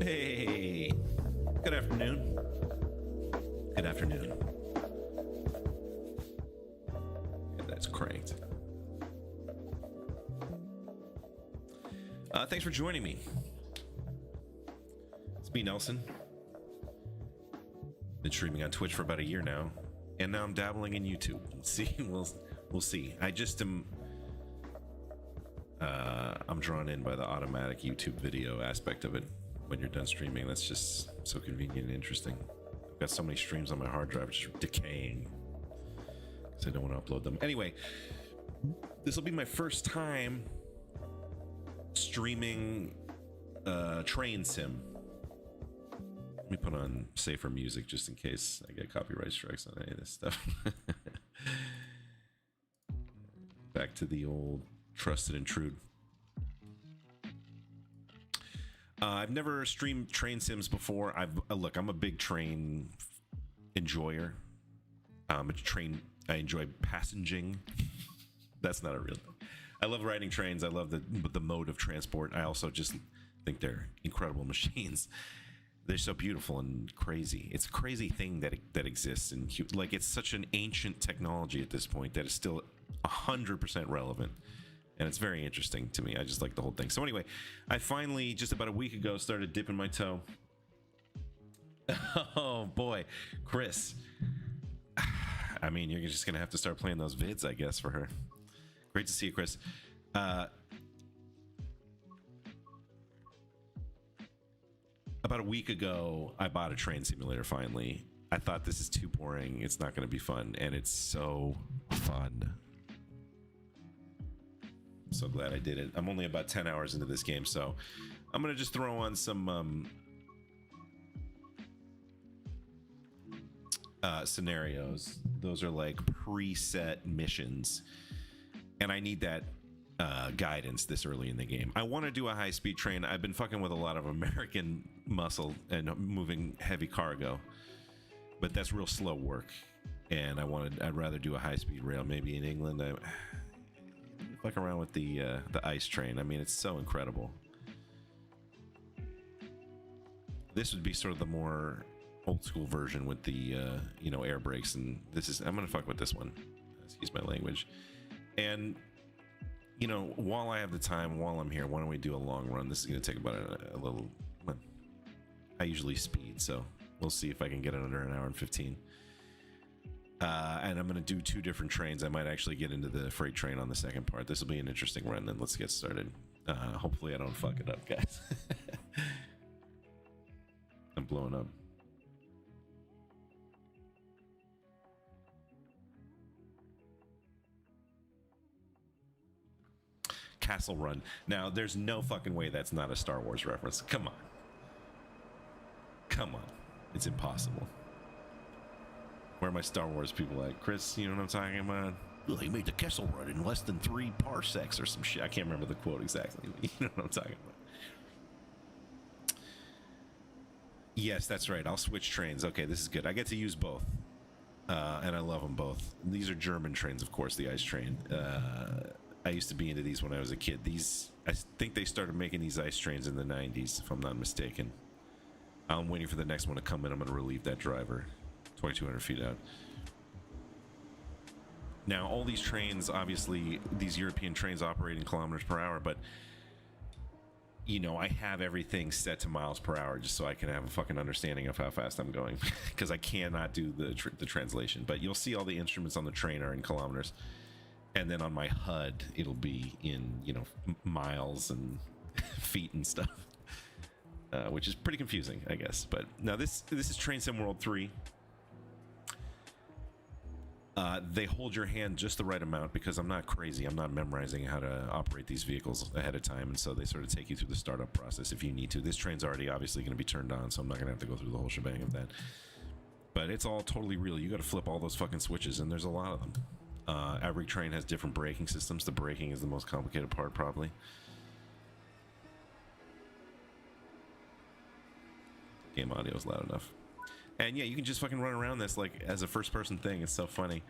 Hey, good afternoon. Good afternoon. And that's cranked. Thanks for joining me. It's me, Nelson. Been streaming on Twitch for about a year now, and now I'm dabbling in YouTube. We'll see. I just am. I'm drawn in by the automatic YouTube video aspect of it. When you're done streaming, that's just so convenient and interesting. I've got so many streams on my hard drive just decaying because I don't want to upload them. Anyway, this will be my first time streaming train sim. Let me put on safer music just in case I get copyright strikes on any of this stuff. Back to the old trusted intrude. I've never streamed train sims before. Look, I'm a big train enjoyer. I enjoy passenging. That's not a real thing. I love riding trains. I love the mode of transport. I also just think they're incredible machines. They're so beautiful and crazy. It's a crazy thing that exists, and like it's such an ancient technology at this point that is still 100% relevant. And it's very interesting to me. I just like the whole thing. So anyway, I finally, just about a week ago, started dipping my toe. Oh boy, Chris. I mean, you're just going to have to start playing those vids, I guess, for her. Great to see you, Chris. About a week ago, I bought a train simulator finally. I thought this is too boring. It's not going to be fun. And it's so fun. So glad I did it. I'm only about 10 hours into this game, so I'm gonna just throw on some scenarios. Those are like preset missions, and I need that guidance this early in the game. I want to do a high-speed train. I've been fucking with a lot of American muscle and moving heavy cargo, but that's real slow work, and I'd rather do a high-speed rail, maybe in England. Fuck around with the ice train. I mean, it's so incredible. This would be sort of the more old school version with the air brakes, and I'm gonna fuck with this one. Excuse my language. And while I have the time, while I'm here, why don't we do a long run? This is gonna take about a little. Well, I usually speed, so we'll see if I can get it under an hour and 15. And I'm going to do 2 different trains. I might actually get into the freight train on the second part. This will be an interesting run, then let's get started. Hopefully I don't fuck it up, guys. I'm blowing up. Castle Run. Now, there's no fucking way that's not a Star Wars reference. Come on. Come on. It's impossible. Where are my Star Wars people at? Chris, you know what I'm talking about? Well, he made the Kessel Run in less than 3 parsecs or some shit. I can't remember the quote exactly. You know what I'm talking about. Yes, that's right. I'll switch trains. Okay, this is good. I get to use both. And I love them both. These are German trains, of course, the ice train. I used to be into these when I was a kid. I think they started making these ice trains in the 90s, if I'm not mistaken. I'm waiting for the next one to come in. I'm going to relieve that driver. 2,200 feet out. Now, all these trains, obviously, these European trains operate in kilometers per hour, but, I have everything set to miles per hour just so I can have a fucking understanding of how fast I'm going, because I cannot do the translation. But you'll see all the instruments on the train are in kilometers, and then on my HUD, it'll be in, miles and feet and stuff. Which is pretty confusing, I guess. But now this is Train Sim World 3. They hold your hand just the right amount because I'm not crazy. I'm not memorizing how to operate these vehicles ahead of time, and so they sort of take you through the startup process if you need to. This train's already obviously going to be turned on, so I'm not going to have to go through the whole shebang of that. But it's all totally real. You got to flip all those fucking switches, and there's a lot of them. Every train has different braking systems. The braking is the most complicated part, probably. Game audio is loud enough. And yeah, you can just fucking run around this like as a first person thing. It's so funny.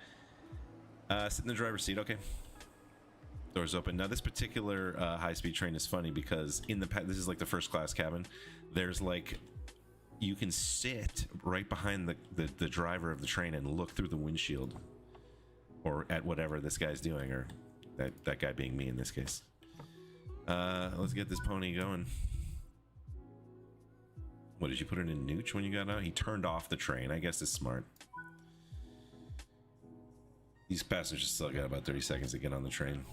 Sit in the driver's seat, okay. Doors open. Now this particular high-speed train is funny because in the this is like the first class cabin. There's like, you can sit right behind the driver of the train and look through the windshield, or at whatever this guy's doing, or that guy being me in this case. Let's get this pony going. What, did you put it in nooch when you got out? He turned off the train. I guess it's smart. These passengers still got about 30 seconds to get on the train.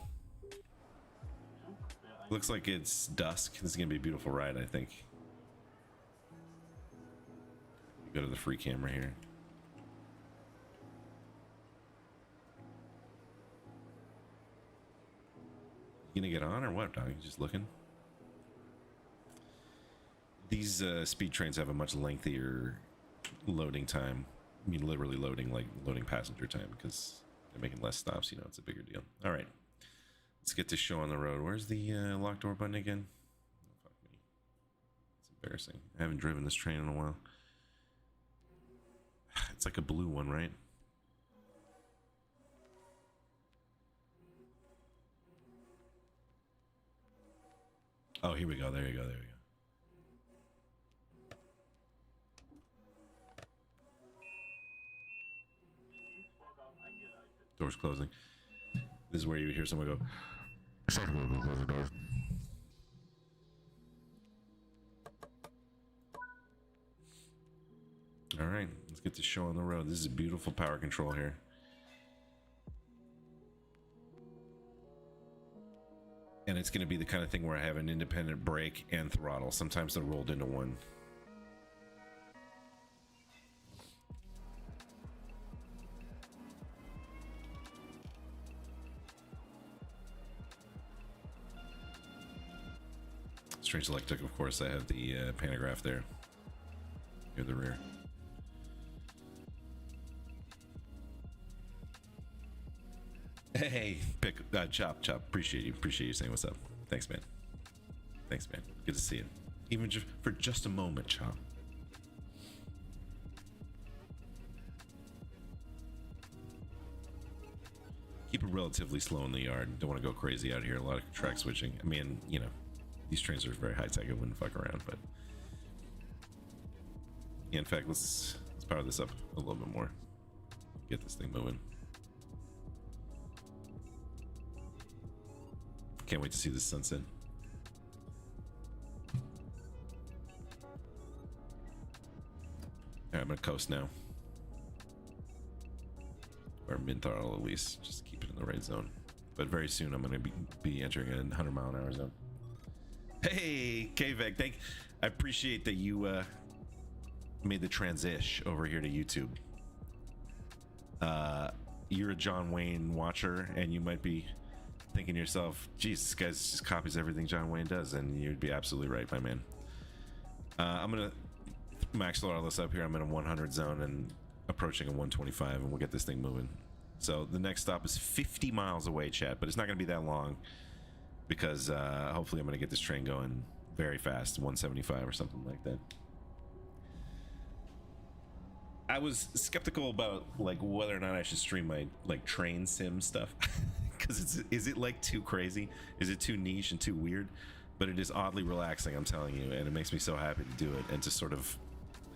Looks like it's dusk. This is gonna be a beautiful ride, I think. Go to the free camera here. You gonna get on or what, dog? You just looking? These speed trains have a much lengthier loading time. I mean, literally loading, like loading passenger time, because they're making less stops. You know, it's a bigger deal. All right. Let's get this show on the road. Where's the lock door button again? Oh, fuck me. It's embarrassing. I haven't driven this train in a while. It's like a blue one, right? Oh, here we go. There you go. There we go. Doors closing. This is where you would hear someone go. All right, let's get this show on the road. This is a beautiful power control here. And it's going to be the kind of thing where I have an independent brake and throttle. Sometimes they're rolled into one. Strange Electric, of course, I have the pantograph there near the rear. Hey, Chop, appreciate you saying what's up. Thanks, man. Thanks, man. Good to see you. Even for just a moment, Chop. Keep it relatively slow in the yard. Don't want to go crazy out here. A lot of track switching. I mean, you know, these trains are very high tech. I wouldn't fuck around, but yeah. In fact, let's power this up a little bit more. Get this thing moving. Can't wait to see this sunset. Alright, I'm gonna coast now. Or mid-throttle at least. Just keep it in the right zone. But very soon I'm gonna be entering a 100-mile-an-hour zone. Hey, KVEC, I appreciate that you made the transition over here to YouTube. You're a John Wayne watcher, and you might be thinking to yourself, geez, this guy just copies everything John Wayne does, and you'd be absolutely right, my man. I'm gonna max throttle this up here. I'm in a 100 zone and approaching a 125, and we'll get this thing moving. So the next stop is 50 miles away, chat, but it's not gonna be that long because hopefully I'm gonna get this train going very fast, 175 or something like that. I was skeptical about like whether or not I should stream my like train sim stuff. Because is it like too crazy? Is it too niche and too weird? But it is oddly relaxing, I'm telling you, and it makes me so happy to do it and to sort of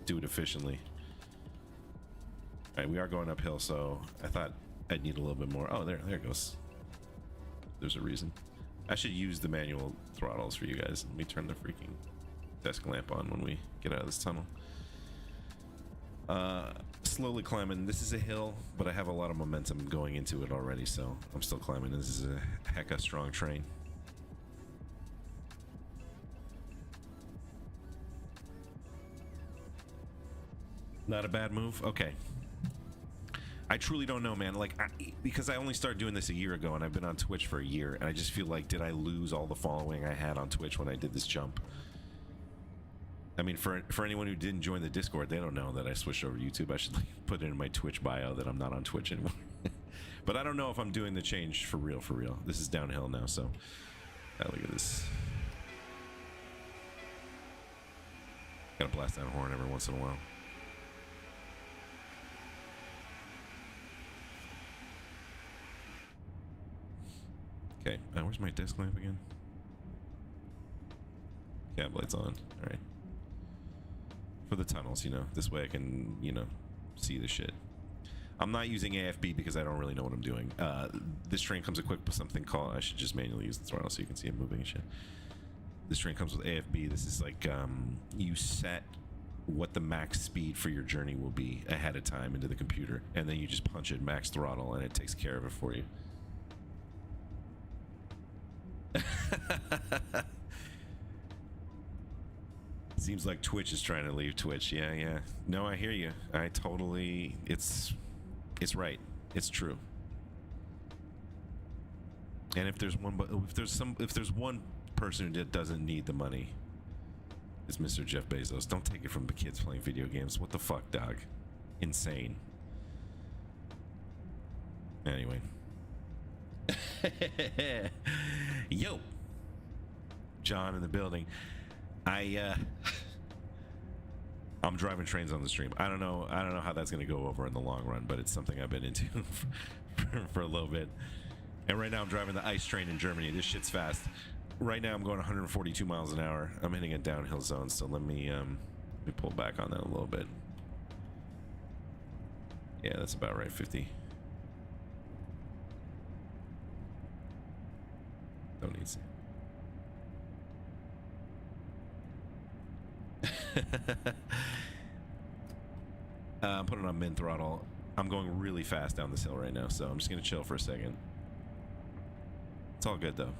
do it efficiently. All right, we are going uphill, so I thought I'd need a little bit more. Oh, there it goes. There's a reason. I should use the manual throttles for you guys. Let me turn the freaking desk lamp on when we get out of this tunnel. Slowly climbing. This is a hill, but I have a lot of momentum going into it already, so I'm still climbing. This is a hecka strong train. Not a bad move? Okay. I truly don't know, man. Like, because I only started doing this a year ago, and I've been on Twitch for a year, and I just feel like, did I lose all the following I had on Twitch when I did this jump? I mean, for anyone who didn't join the Discord, they don't know that I switched over to YouTube. I should like, put it in my Twitch bio that I'm not on Twitch anymore. But I don't know if I'm doing the change for real, for real. This is downhill now, so look at this. Gotta blast that horn every once in a while. Okay, where's my desk lamp again? Cab lights on. All right. For the tunnels, you know. This way I can, you know, see the shit. I'm not using AFB because I don't really know what I'm doing. This train comes equipped with something called... I should just manually use the throttle so you can see it moving and shit. This train comes with AFB. This is like, you set what the max speed for your journey will be ahead of time into the computer. And then you just punch it max throttle and it takes care of it for you. Seems like Twitch is trying to leave Twitch. Yeah. No, I hear you. I totally... It's right. It's true. And if there's one person who doesn't need the money, it's Mr. Jeff Bezos. Don't take it from the kids playing video games. What the fuck, dog? Insane. Anyway. Yo, John in the building. I'm driving trains on the stream. I don't know how that's going to go over in the long run, but it's something I've been into for a little bit. And right now I'm driving the ice train in Germany. This shit's fast. Right now I'm going 142 miles an hour. I'm hitting a downhill zone, so let me pull back on that a little bit. Yeah, that's about right. 50. Don't need to. I'm putting on min throttle. I'm going really fast down this hill right now, so I'm just gonna chill for a second. It's all good though.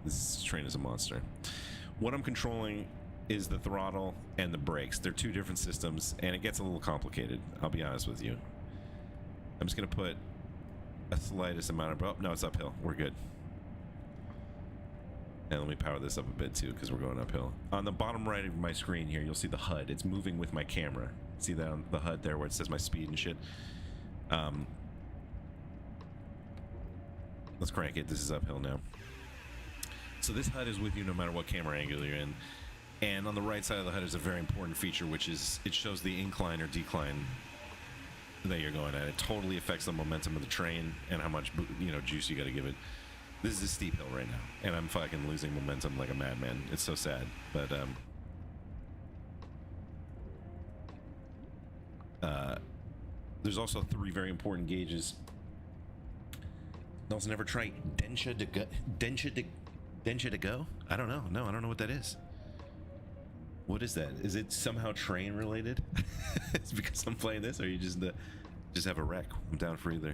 This train is a monster. What I'm controlling is the throttle and the brakes. They're two different systems, and it gets a little complicated. I'll be honest with you. I'm just gonna put a slightest amount of... Oh, no, it's uphill. We're good. And let me power this up a bit too, because we're going uphill. On the bottom right of my screen here, you'll see the HUD. It's moving with my camera. See that on the HUD there where it says my speed and shit? Let's crank it. This is uphill now. So this HUD is with you no matter what camera angle you're in. And on the right side of the HUD is a very important feature, which is it shows the incline or decline that you're going at. It totally affects the momentum of the train and how much, you know, juice you got to give it. This is a steep hill right now, and I'm fucking losing momentum like a madman. It's so sad, but there's also 3 very important gauges. Also, never try Densha to go. I don't know. No, I don't know what that is. What is that? Is it somehow train related? It's because I'm playing this, or you just have a wreck? I'm down for either.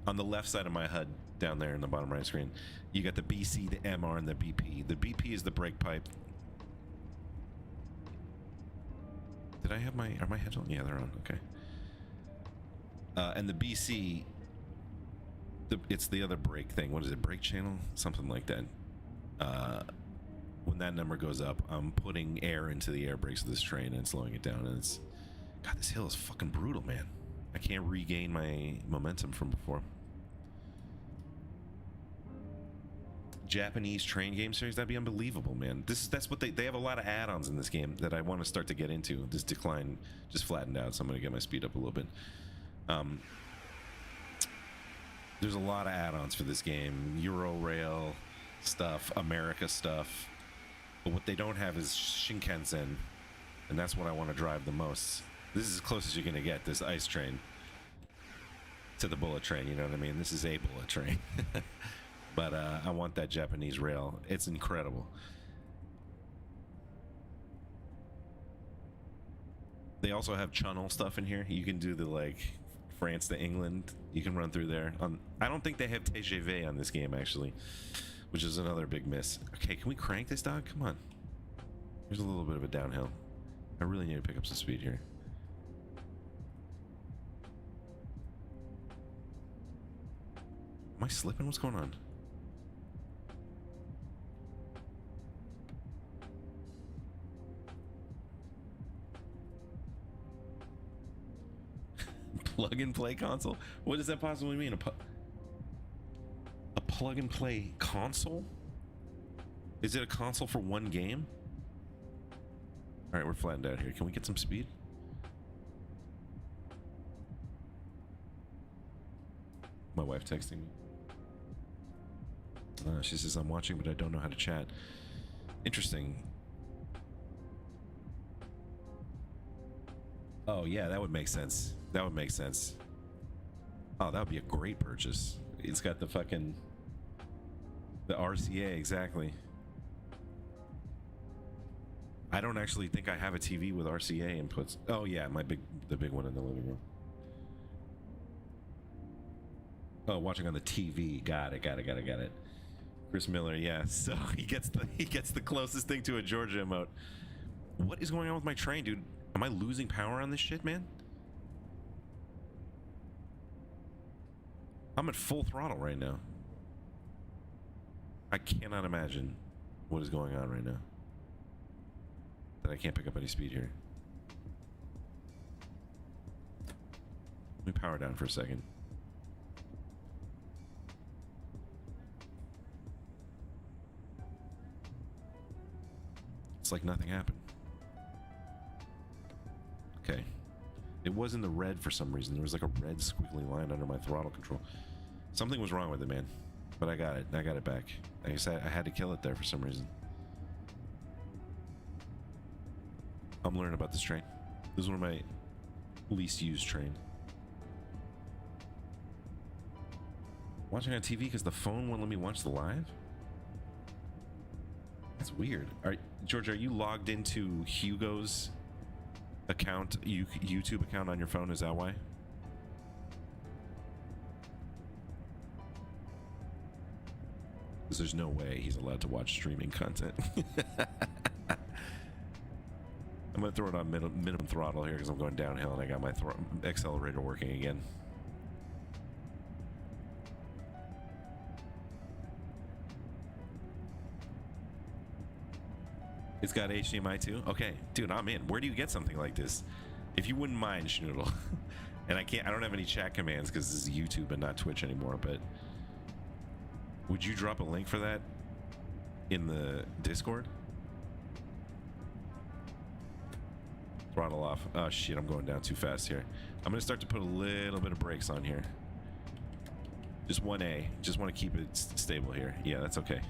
On the left side of my HUD, down there in the bottom right screen, you got the BC, the MR, and the BP. The BP is the brake pipe. Did I have are my headphones? Yeah, they're on. Okay. And the BC, it's the other brake thing. What is it? Brake channel? Something like that. When that number goes up, I'm putting air into the air brakes of this train and slowing it down. And it's... God, this hill is fucking brutal, man. I can't regain my momentum from before. Japanese train game series, that'd be unbelievable, man. That's what they have a lot of add-ons in this game that I want to start to get into. This decline just flattened out, so I'm gonna get my speed up a little bit. There's a lot of add-ons for this game. Euro-rail stuff, America stuff. But what they don't have is Shinkansen, and that's what I want to drive the most. This is as close as you're gonna get, this ice train to the bullet train, you know what I mean? This is a bullet train. But I want that Japanese rail. It's incredible. They also have channel stuff in here. You can do the, like, France to England. You can run through there. I don't think they have TGV on this game, actually, which is another big miss. Okay, can we crank this, dog? Come on. Here's a little bit of a downhill. I really need to pick up some speed here. Am I slipping? What's going on? Plug and play console? What does that possibly mean? A plug and play console? Is it a console for one game? All right, we're flattened out here. Can we get some speed? My wife texting me. She says, I'm watching, but I don't know how to chat. Interesting. Oh, yeah, that would make sense. That would make sense. Oh, that would be a great purchase. It's got the fucking... the RCA, exactly. I don't actually think I have a TV with RCA inputs. Oh, yeah, the big one in the living room. Oh, watching on the TV. Got it. Chris Miller, yeah. So he gets the closest thing to a Georgia emote. What is going on with my train, dude? Am I losing power on this shit, man? I'm at full throttle right now. I cannot imagine what is going on right now. That I can't pick up any speed here. Let me power down for a second. It's like nothing happened. Okay. It was in the red for some reason. There was like a red squiggly line under my throttle control. Something was wrong with it, man. But I got it. I got it back. Like I said, I had to kill it there for some reason. I'm learning about this train. This is one of my least used trains. Watching on TV because the phone won't let me watch the live? That's weird. George, are you logged into Hugo's account, YouTube account on your phone? Is that why? Because there's no way he's allowed to watch streaming content. I'm going to throw it on minimum throttle here because I'm going downhill and I got my accelerator working again. It's got HDMI too? Okay, dude, I'm in. Where do you get something like this? If you wouldn't mind, Schnoodle. And I don't have any chat commands because this is YouTube and not Twitch anymore, but would you drop a link for that in the Discord? Throttle off. Oh shit, I'm going down too fast here. I'm gonna start to put a little bit of brakes on here. Just 1A. Just want to keep it stable here. Yeah, that's okay.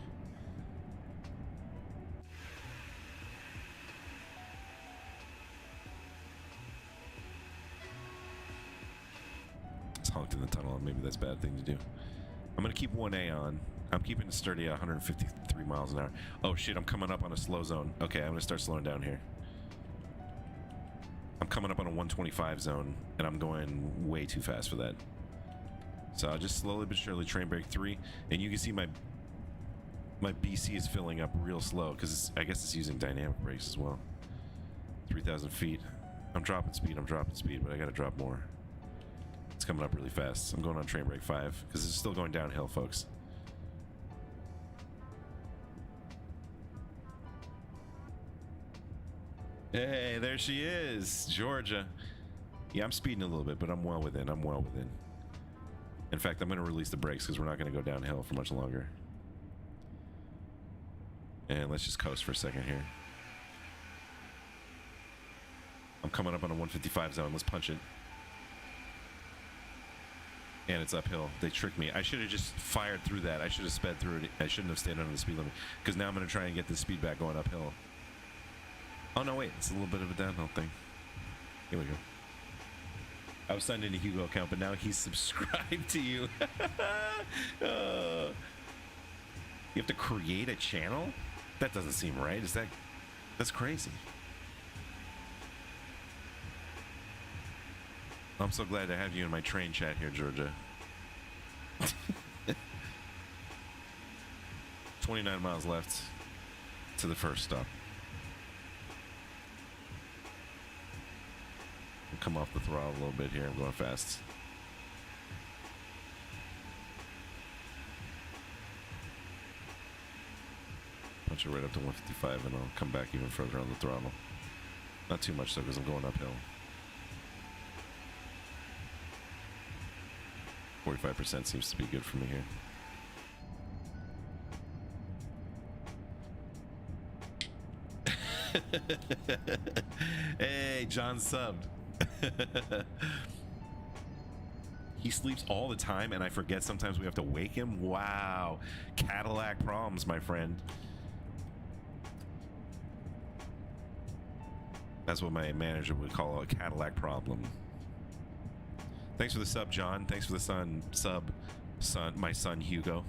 It's honked in the tunnel, and maybe that's a bad thing to do. I'm gonna keep 1A on. I'm keeping it sturdy at 153 miles an hour. Oh shit, I'm coming up on a slow zone. Okay, I'm gonna start slowing down here. I'm coming up on a 125 zone, and I'm going way too fast for that. So I'll just slowly but surely train brake 3, and you can see my BC is filling up real slow because I guess it's using dynamic brakes as well. 3,000 feet. I'm dropping speed, but I gotta drop more. It's coming up really fast. I'm going on train brake 5 because it's still going downhill, folks. Hey, there she is, Georgia. Yeah, I'm speeding a little bit, but I'm well within. In fact, I'm going to release the brakes because we're not going to go downhill for much longer. And let's just coast for a second here. I'm coming up on a 155 zone. Let's punch it. And it's uphill. They tricked me. I should have just fired through that. I should have sped through it. I shouldn't have stayed under the speed limit because now I'm going to try and get the speed back going uphill. Oh, no, wait. It's a little bit of a downhill thing. Here we go. I was signed into Hugo account, but now he's subscribed to you. You have to create a channel? That doesn't seem right. That's crazy. I'm so glad to have you in my train chat here, Georgia. 29 miles left to the first stop. Come off the throttle a little bit here. I'm going fast. Punch it right up to 155 and I'll come back even further on the throttle. Not too much though because I'm going uphill. 45% seems to be good for me here. Hey, John subbed. He sleeps all the time, and I forget sometimes we have to wake him. Wow. Cadillac problems, my friend. That's what my manager would call a Cadillac problem. Thanks for the sub, John. Thanks for the my son Hugo.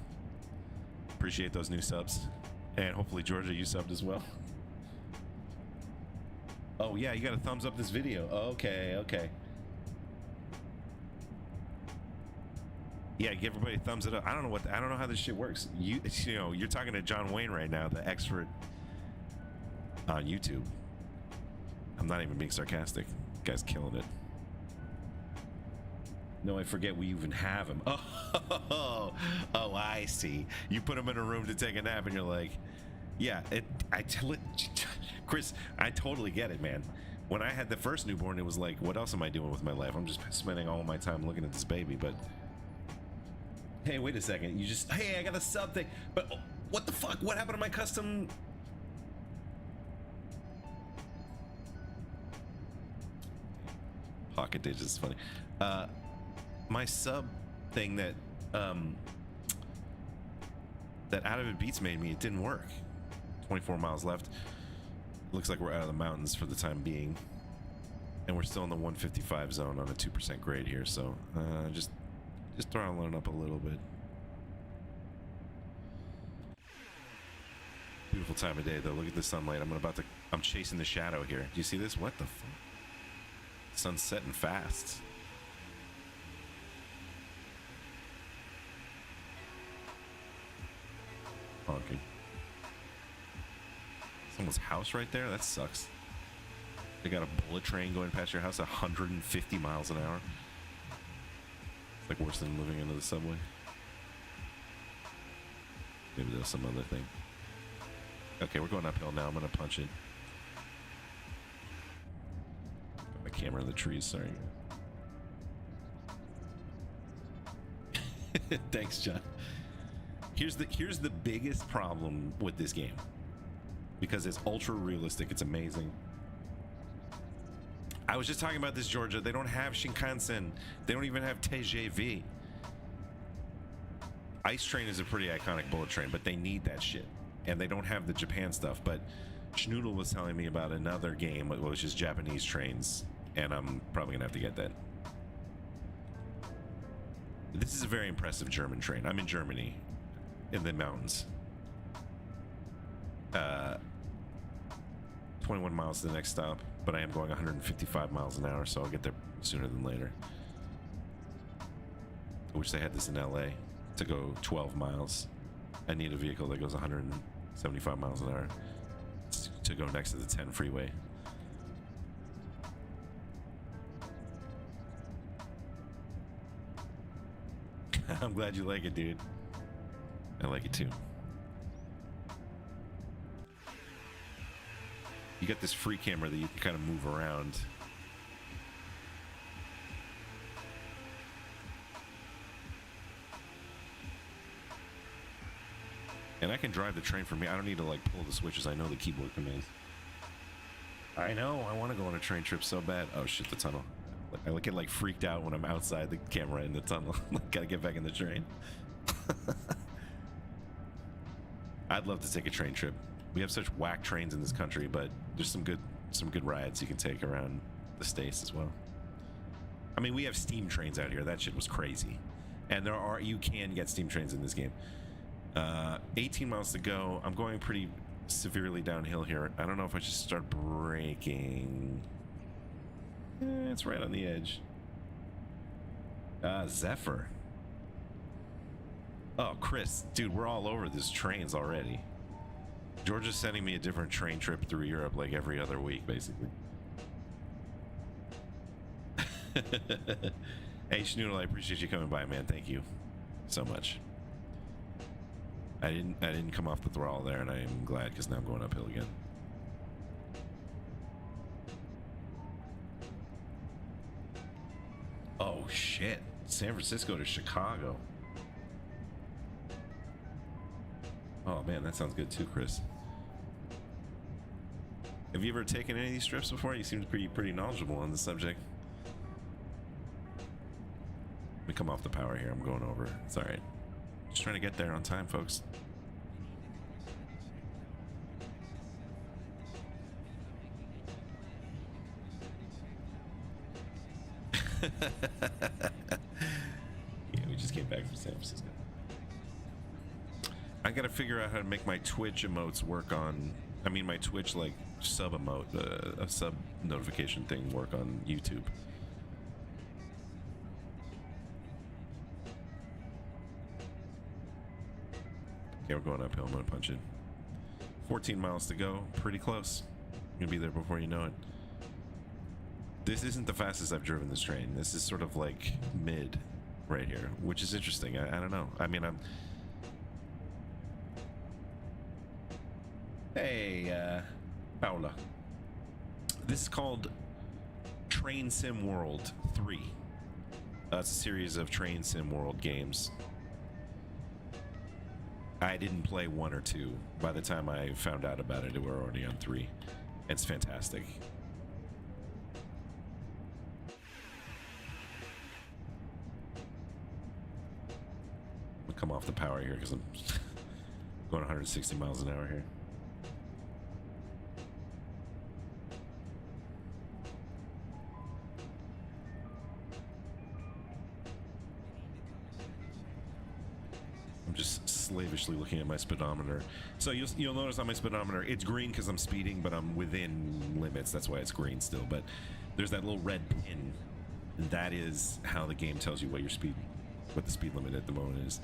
Appreciate those new subs. And hopefully, Georgia, you subbed as well. Oh, yeah, you got to thumbs up this video. Okay, okay. Yeah, give everybody a thumbs it up. I don't know how this shit works. You know, you're talking to John Wayne right now, the expert on YouTube. I'm not even being sarcastic. Guy's killing it. No, I forget we even have him. Oh, I see. You put him in a room to take a nap, and you're like, yeah. Chris, I totally get it, man. When I had the first newborn, it was like, what else am I doing with my life? I'm just spending all my time looking at this baby. But hey, wait a second. Hey, I got a sub thing. But what the fuck? What happened to my custom? Pocket digits is funny. My sub thing that Out of It Beats made me, it didn't work. 24 miles left. Looks like we're out of the mountains for the time being, and we're still in the 155 zone on a 2% grade here. So just throttling up a little bit. Beautiful time of day though. Look at the sunlight. I'm chasing the shadow here. Do you see this? What the fuck? Sun's setting fast. Honking. Someone's house right there? That sucks. They got a bullet train going past your house at 150 miles an hour. It's like worse than living under the subway. Maybe there's some other thing. Okay, we're going uphill now. I'm gonna punch it. Got my camera in the trees, sorry. Thanks, John. Here's the biggest problem with this game. Because it's ultra realistic, it's amazing. I was just talking about this, Georgia. They don't have Shinkansen. They don't even have TGV. Ice Train is a pretty iconic bullet train, but they need that shit. And they don't have the Japan stuff. But Schnoodle was telling me about another game, which is Japanese trains. And I'm probably gonna have to get that. This is a very impressive German train. I'm in Germany, in the mountains. 21 miles to the next stop, but I am going 155 miles an hour, so I'll get there sooner than later. I wish they had this in LA to go 12 miles. I need a vehicle that goes 175 miles an hour to go next to the 10 freeway. I'm glad you like it, dude. I like it too. You got this free camera that you can kind of move around. And I can drive the train from here. I don't need to like pull the switches. I know the keyboard commands. I know. I want to go on a train trip so bad. Oh shit, the tunnel. I get like freaked out when I'm outside the camera in the tunnel. Gotta get back in the train. I'd love to take a train trip. We have such whack trains in this country, but there's some good rides you can take around the States as well. I mean, we have steam trains out here. That shit was crazy. And you can get steam trains in this game. 18 miles to go. I'm going pretty severely downhill here. I don't know if I should start braking. It's right on the edge. Zephyr. Oh, Chris, dude, we're all over this trains already. Georgia's sending me a different train trip through Europe like every other week, basically. Hey, Schnoodle, I appreciate you coming by, man. Thank you so much. I didn't come off the throttle there, and I am glad because now I'm going uphill again. Oh shit! San Francisco to Chicago. Oh man, that sounds good too, Chris. Have you ever taken any of these trips before? You seem pretty knowledgeable on the subject. me come off the power here. I'm going over. It's all right. Just trying to get there on time, folks. Yeah, we just came back from San Francisco. I gotta figure out how to make my Twitch emotes work on. I mean, my Twitch like sub emote, a sub notification thing work on YouTube. Okay, we're going uphill. I'm gonna punch it. 14 miles to go. Pretty close. You're gonna be there before you know it. This isn't the fastest I've driven this train. This is sort of like mid right here, which is interesting. I don't know. I mean, Hey, Paula. This is called Train Sim World 3. It's a series of Train Sim World games. I didn't play 1 or 2. By the time I found out about it, we were already on 3. It's fantastic. I'm gonna come off the power here because I'm going 160 miles an hour here. I'm just slavishly looking at my speedometer. So you'll notice on my speedometer, it's green because I'm speeding, but I'm within limits. That's why it's green still. But there's that little red pin. And that is how the game tells you what your speed, what the speed limit at the moment is.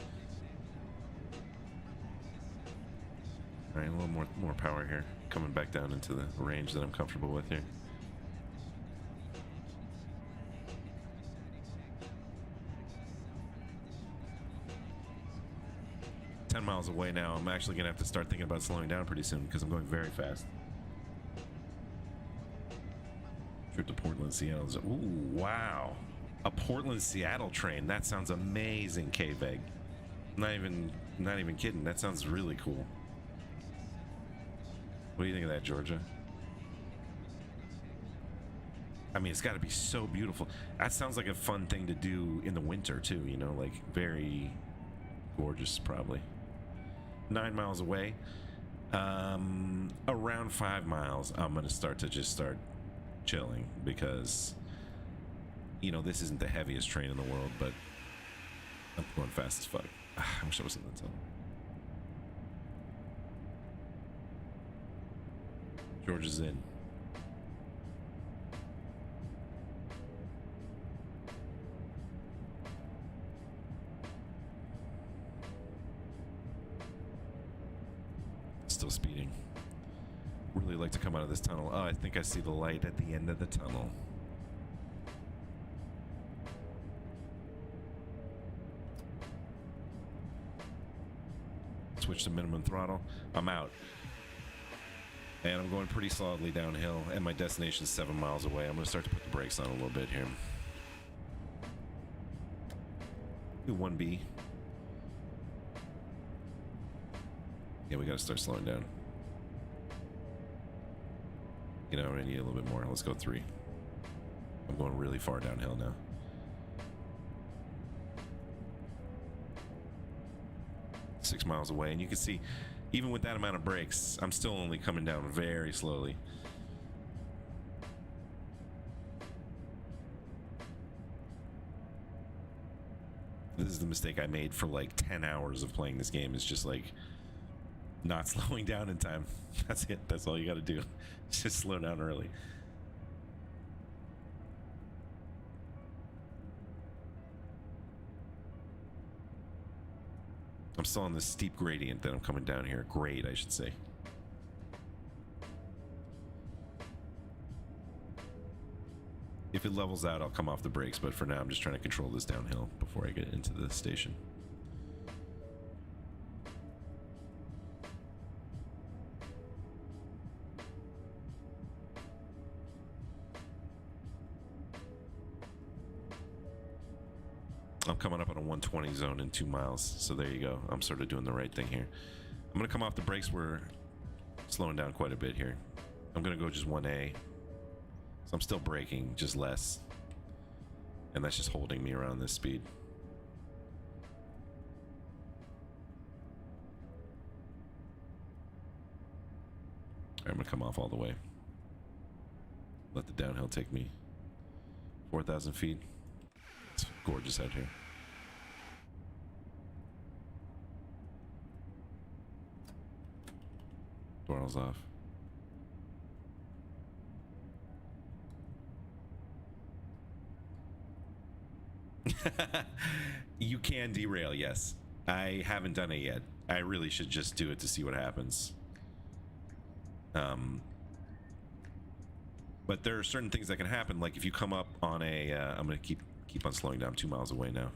All right, a little more power here. Coming back down into the range that I'm comfortable with here. Miles away now. I'm actually gonna have to start thinking about slowing down pretty soon because I'm going very fast. Trip to Portland, Seattle. Ooh, wow. A Portland, Seattle train. That sounds amazing, K-Veg. Not even kidding. That sounds really cool. What do you think of that, Georgia? I mean, it's got to be so beautiful. That sounds like a fun thing to do in the winter too, you know, like very gorgeous probably. 9 miles away, around 5 miles, I'm gonna start chilling because, you know, this isn't the heaviest train in the world, but I'm going fast as fuck. I wish I was in the tunnel. George is in. Still speeding. Really like to come out of this tunnel. Oh, I think I see the light at the end of the tunnel. Switch to minimum throttle. I'm out. And I'm going pretty solidly downhill, and my destination is 7 miles away. I'm going to start to put the brakes on a little bit here. Do 1B. Yeah, we gotta start slowing down. You know, I need a little bit more. Let's go 3. I'm going really far downhill now. Six miles away, and you can see, even with that amount of brakes, I'm still only coming down very slowly. This is the mistake I made for like 10 hours of playing this game. Is just like not slowing down in time. That's it. That's all you got to do. Just slow down early. I'm still on this steep gradient that I'm coming down here. Grade, I should say. If it levels out, I'll come off the brakes, but for now I'm just trying to control this downhill before I get into the station. I'm coming up on a 120 zone in 2 miles, so there you go. I'm sort of doing the right thing here. I'm going to come off the brakes. We're slowing down quite a bit here. I'm going to go just 1A. So I'm still braking, just less. And that's just holding me around this speed. I'm gonna come off all the way. Let the downhill take me 4,000 feet. It's gorgeous out here. Throttle's off. You can derail, yes. I haven't done it yet. I really should just do it to see what happens. But there are certain things that can happen, like if you come up on a I'm gonna keep on slowing down. 2 miles away now.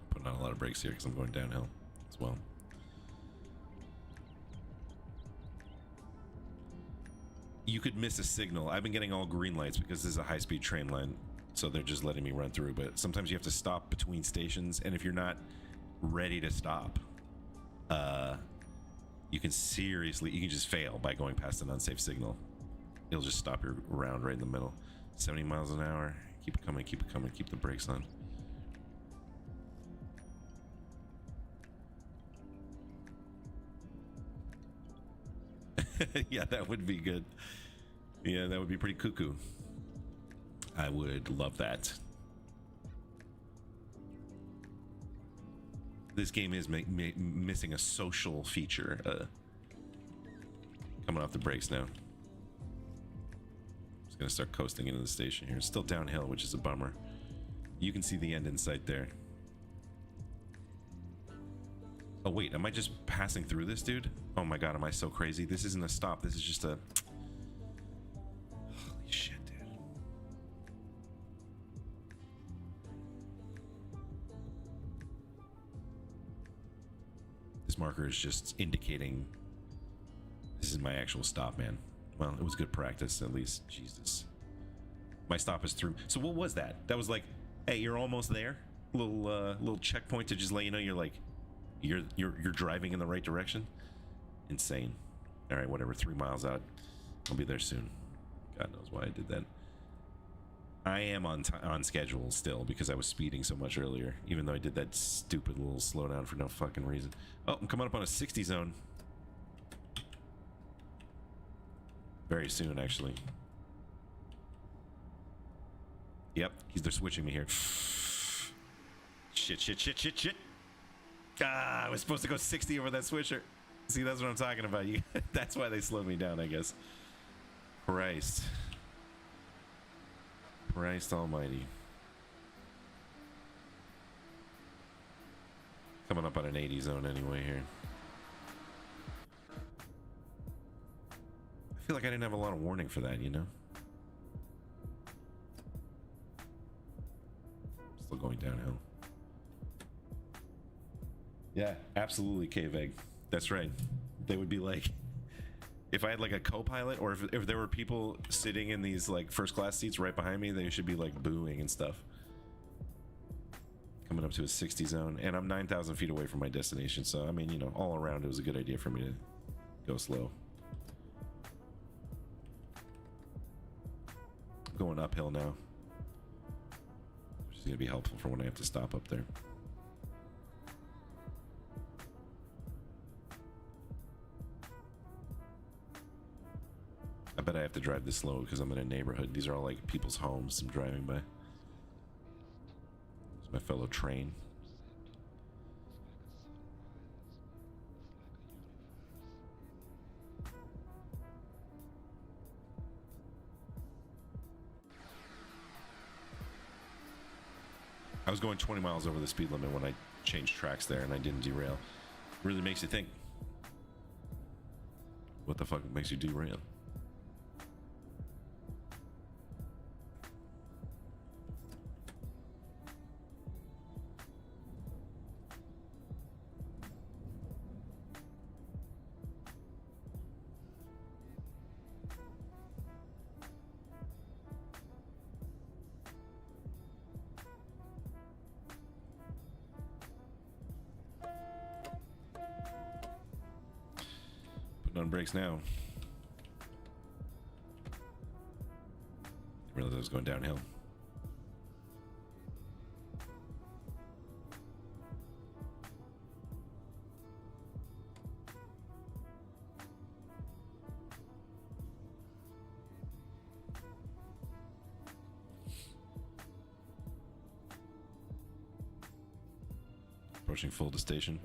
Putting on a lot of brakes here because I'm going downhill as well. You could miss a signal. I've been getting all green lights because this is a high-speed train line, so they're just letting me run through. But sometimes you have to stop between stations, and if you're not ready to stop, you can just fail by going past an unsafe signal. It'll just stop your round right in the middle. 70 miles an hour. Keep it coming, keep it coming, keep the brakes on. Yeah, that would be good. Yeah, that would be pretty cuckoo. I would love that. This game is missing a social feature. Coming off the brakes now. Just gonna start coasting into the station here. It's still downhill, which is a bummer. You can see the end in sight there. Oh wait, am I just passing through this, dude? Oh my god, am I so crazy? This isn't a stop, this is just a... Holy shit, dude. This marker is just indicating this is my actual stop, man. Well, it was good practice, at least. Jesus. My stop is through. So what was that? That was like, hey, you're almost there? Little checkpoint to just let you know you're like... You're driving in the right direction. Insane. All right, whatever. 3 miles out. I'll be there soon. God knows why I did that. I am on schedule still because I was speeding so much earlier, even though I did that stupid little slowdown for no fucking reason. Oh, I'm coming up on a 60 zone. Very soon, actually. Yep, they're switching me here. Shit. Ah, I was supposed to go 60 over that switcher. See, that's what I'm talking about. That's why they slowed me down, I guess. Christ almighty. Coming up on an 80 zone anyway here. I feel like I didn't have a lot of warning for that, you know? Still going downhill. Yeah, absolutely, K-Veg. That's right. They would be like, if I had like a co-pilot, or if there were people sitting in these like first class seats right behind me, they should be like booing and stuff. Coming up to a 60 zone, and I'm 9,000 feet away from my destination, so I mean, you know, all around it was a good idea for me to go slow. I'm going uphill now, which is going to be helpful for when I have to stop up there. I bet I have to drive this slow because I'm in a neighborhood. These are all like people's homes I'm driving by. It's my fellow train. I was going 20 miles over the speed limit when I changed tracks there and I didn't derail. Really makes you think. What the fuck makes you derail? Putting on brakes now. Didn't realize I was going downhill. Approaching Fulda Station.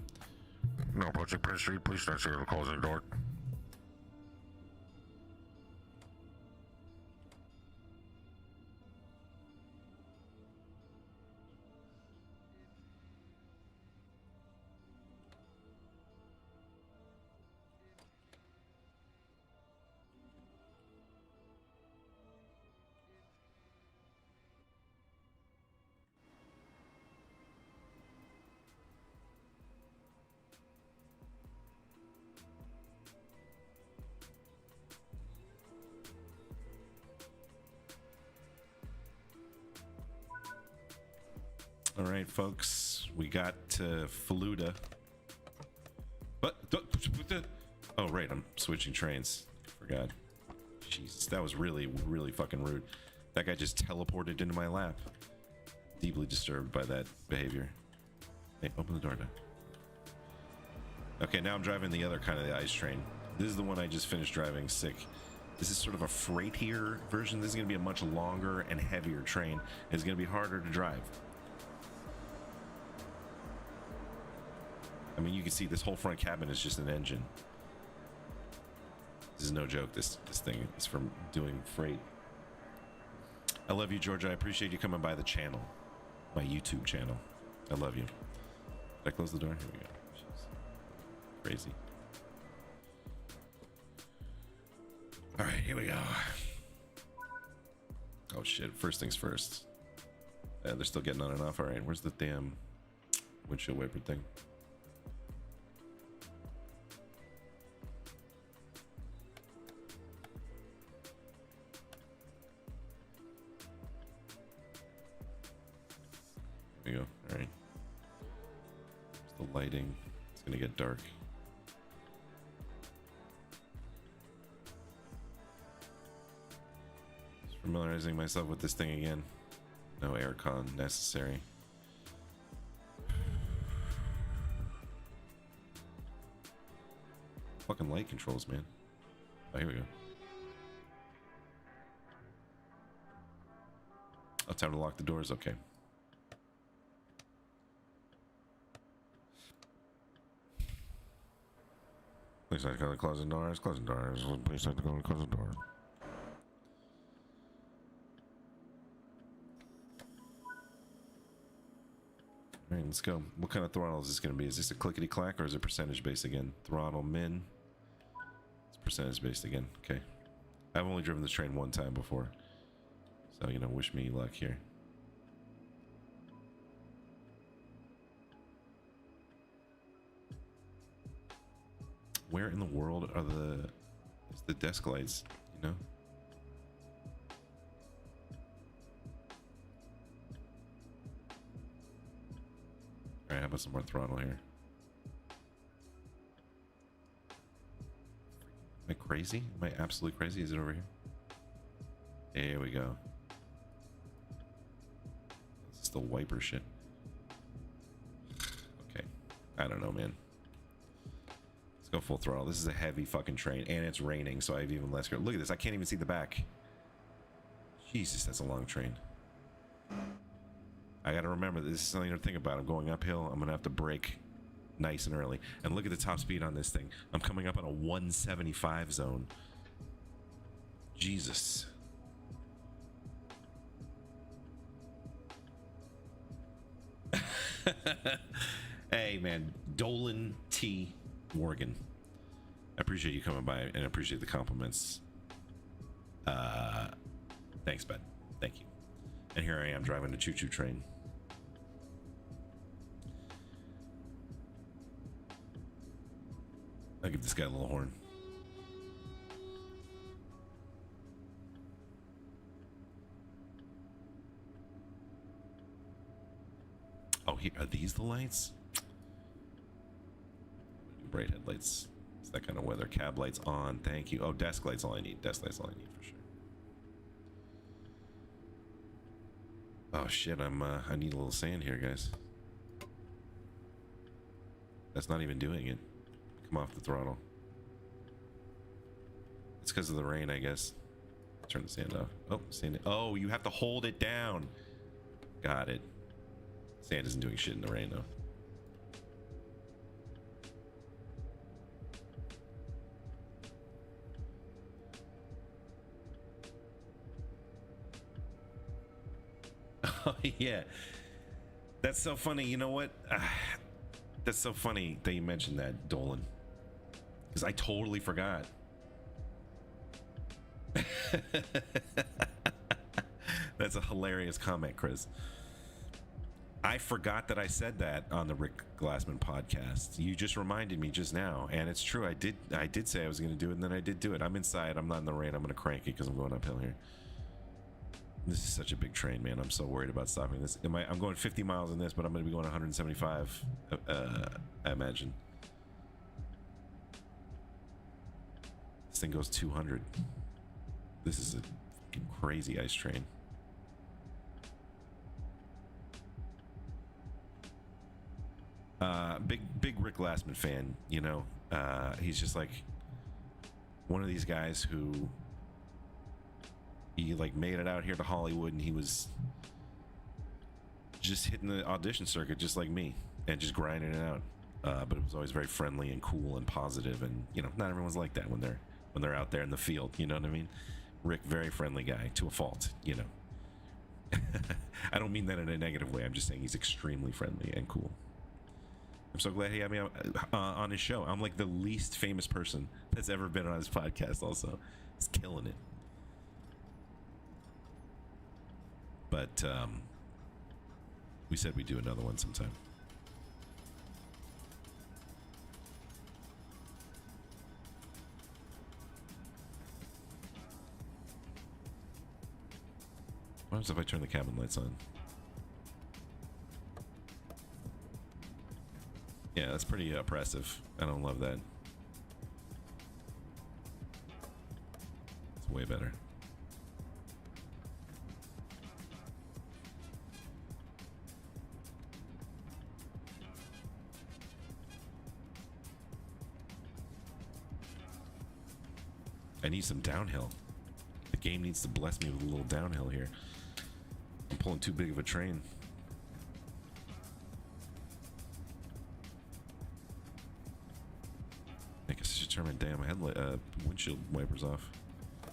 No, approaching Prince Street. Please don't say it'll close the door. All right, folks, we got to Faluda. What? Oh, right, I'm switching trains. Forgot. Jesus, that was really, really fucking rude. That guy just teleported into my lap. Deeply disturbed by that behavior. Hey, open the door now. Okay, now I'm driving the other kind of the ice train. This is the one I just finished driving. Sick. This is sort of a freight here version. This is going to be a much longer and heavier train. It's going to be harder to drive. I mean, you can see this whole front cabin is just an engine. This is no joke. This thing is from doing freight. I love you, Georgia. I appreciate you coming by the channel. My YouTube channel. I love you. Did I close the door? Here we go. Jeez. Crazy. All right, here we go. Oh, shit. First things first. They're still getting on and off. All right, where's the damn windshield wiper thing? There we go. All right. There's the lighting. It's gonna get dark. Just familiarizing myself with this thing again. No aircon necessary. Fucking light controls, man. Oh, here we go. Oh, time to lock the doors. Okay. Please not go to closing doors. Closing doors. Please not go to closing doors. All right, let's go. What kind of throttle is this going to be? Is this a clickety clack or is it percentage based again? Throttle min. It's percentage based again. Okay. I've only driven this train one time before, so you know, wish me luck here. Where in the world are the desk lights, you know? Alright, how about some more throttle here? Am I crazy? Am I absolutely crazy? Is it over here? There we go. This is the wiper shit. Okay. I don't know, man. Let's go full throttle. This is a heavy fucking train, and it's raining, so I have even less grip. Look at this. I can't even see the back. Jesus, that's a long train. I gotta remember, this is something to think about. I'm going uphill. I'm gonna have to brake nice and early. And look at the top speed on this thing. I'm coming up on a 175 zone. Jesus. Hey, man. Dolan T. Morgan. I appreciate you coming by and I appreciate the compliments. Thanks, bud. Thank you. And here I am driving a choo-choo train. I'll give this guy a little horn. Oh, here are these the lights? Bright headlights. It's that kind of weather. Cab lights on. Thank you. Oh, desk lights all I need. Desk lights all I need for sure. Oh shit, I need a little sand here, guys. That's not even doing it. Come off the throttle. It's because of the rain, I guess. Turn the sand off. Oh, sand. Oh, you have to hold it down. Got it. Sand isn't doing shit in the rain, though. Oh, yeah. That's so funny. You know what? That's so funny that you mentioned that, Dolan. Because I totally forgot. That's a hilarious comment, Chris. I forgot that I said that on the Rick Glassman podcast. You just reminded me just now, and it's true. I did say I was going to do it, and then I did do it. I'm inside. I'm not in the rain. I'm going to crank it because I'm going uphill here. This is such a big train, man. I'm so worried about stopping this. I'm going 50 miles in this, but I'm going to be going 175, I imagine. This thing goes 200. This is a fucking crazy ice train. Big Rick Glassman fan, you know. He's just like one of these guys who he like made it out here to Hollywood, and he was just hitting the audition circuit just like me and just grinding it out. But it was always very friendly and cool and positive, and you know, not everyone's like that when they're out there in the field, you know what I mean? Rick, very friendly guy to a fault, you know. I don't mean that in a negative way. I'm just saying he's extremely friendly and cool. I'm so glad he had me on his show. I'm like the least famous person that's ever been on his podcast also. He's killing it. But we said we'd do another one sometime. What happens if I turn the cabin lights on? Yeah, that's pretty oppressive. I don't love that. It's way better. I need some downhill. The game needs to bless me with a little downhill here. I'm pulling too big of a train. I guess I should turn my damn headlight, windshield wipers off. At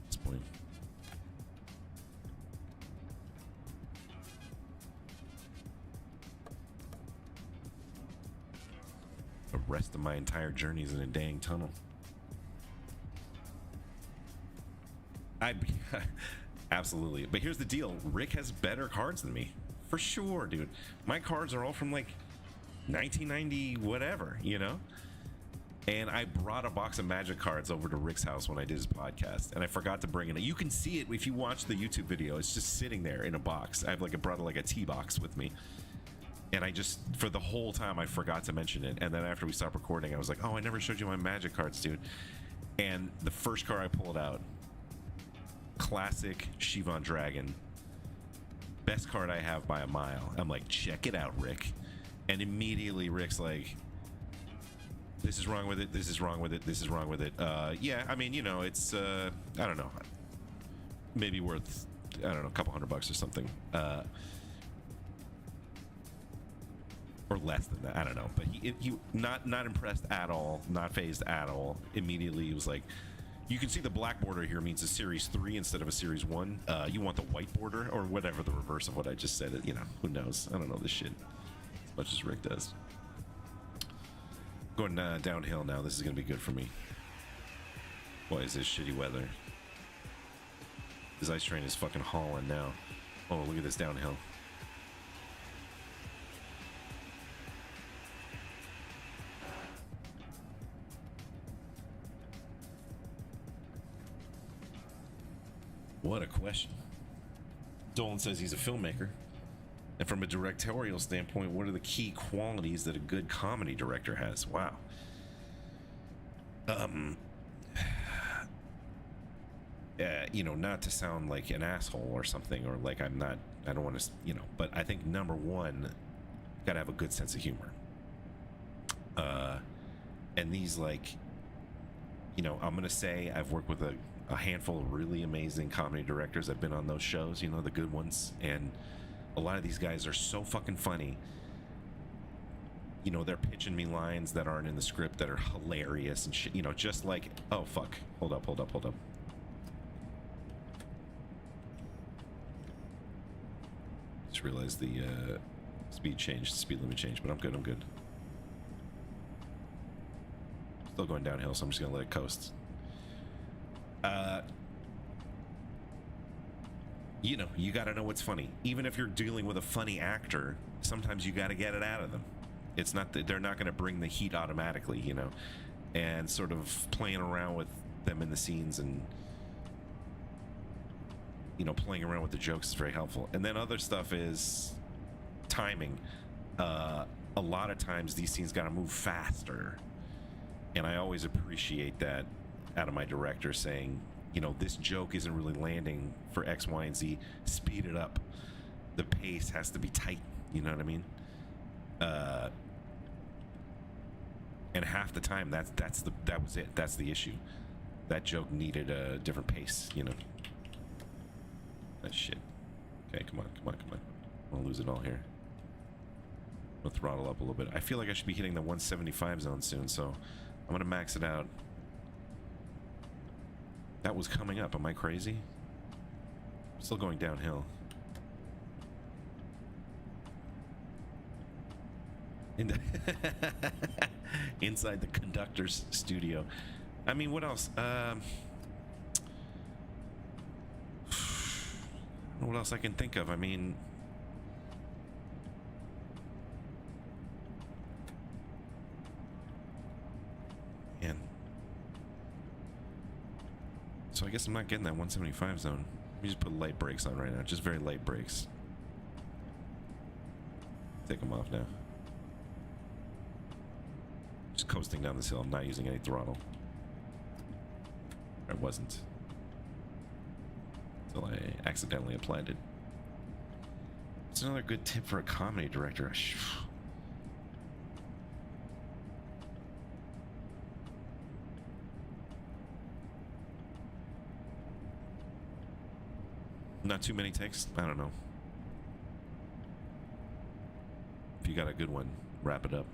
this point. The rest of my entire journey is in a dang tunnel. Absolutely. But here's the deal. Rick has better cards than me. For sure, dude. My cards are all from like 1990 whatever, you know? And I brought a box of Magic cards over to Rick's house when I did his podcast, and I forgot to bring it. You can see it if you watch the YouTube video. It's just sitting there in a box. I brought like a tea box with me. And I just, for the whole time, I forgot to mention it. And then after we stopped recording, I was like, oh, I never showed you my Magic cards, dude. And the first card I pulled out, classic Shivan Dragon, best card I have by a mile. I'm like, check it out, Rick. And immediately Rick's like, this is wrong with it, this is wrong with it, this is wrong with it. Yeah, I mean, you know, it's I don't know, maybe worth, I don't know, a couple $100 or something, or less than that, I don't know. But he not impressed at all, not phased at all. Immediately he was like, you can see the black border here means a series 3 instead of a series 1. You want the white border, or whatever, the reverse of what I just said. You know, who knows? I don't know this shit as much as Rick does. Going downhill now. This is going to be good for me. Boy, is this shitty weather. This ice train is fucking hauling now. Oh, look at this downhill. What a question. Dolan says he's a filmmaker. And from a directorial standpoint, what are the key qualities that a good comedy director has? Wow. Um, you know, not to sound like an asshole or something, or like I'm not, I don't want to, you know, but I think number one, gotta have a good sense of humor. And these, like, you know, I'm gonna say I've worked with a handful of really amazing comedy directors. I've been on those shows, you know, the good ones, and a lot of these guys are so fucking funny. You know, they're pitching me lines that aren't in the script that are hilarious and shit. You know, just like, oh fuck, hold up. Just realized the speed limit changed, but I'm good. Still going downhill, so I'm just gonna let it coast. You know, you gotta know what's funny. Even if you're dealing with a funny actor, sometimes you gotta get it out of them. It's not that they're not gonna bring the heat automatically, you know, and sort of playing around with them in the scenes and, you know, playing around with the jokes is very helpful. And then other stuff is timing. A lot of times these scenes gotta move faster, and I always appreciate that out of my director, saying, you know, this joke isn't really landing for X, Y, and Z. Speed it up. The pace has to be tight. You know what I mean? And half the time, that was it. That's the issue. That joke needed a different pace. You know. That shit. Okay, come on. I'm gonna lose it all here. I'm gonna throttle up a little bit. I feel like I should be hitting the 175 zone soon, so I'm gonna max it out. That was coming up. Am I crazy? Still going downhill. Inside the conductor's studio. I mean, what else? I don't know what else I can think of. I mean, man. So I guess I'm not getting that 175 zone. Let me just put light brakes on right now. Just very light brakes. Take them off now. Just coasting down this hill. I'm not using any throttle. I wasn't. Until I accidentally applied it. It's another good tip for a comedy director. Not too many takes? I don't know. If you got a good one, wrap it up.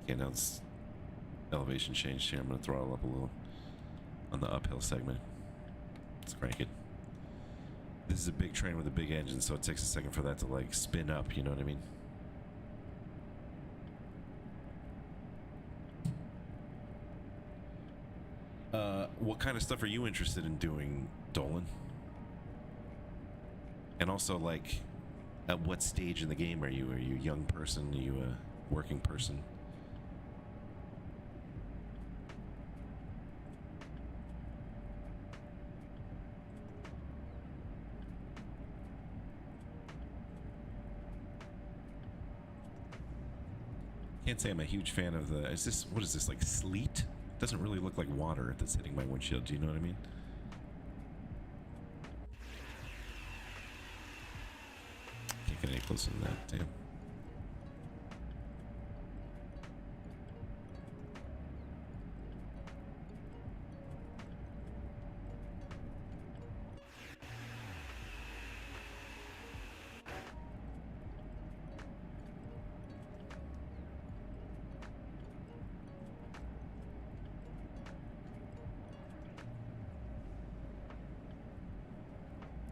Okay, now this elevation changed here. I'm going to throttle up a little on the uphill segment. Let's crank it. This is a big train with a big engine, so it takes a second for that to, like, spin up, you know what I mean? What kind of stuff are you interested in doing, Dolan? And also, like, at what stage in the game are you? Are you a young person? Are you a working person? Can't say I'm a huge fan of the... Is this... What is this, like sleet? Doesn't really look like water that's hitting my windshield. Do you know what I mean? Can't get any closer than that. Damn.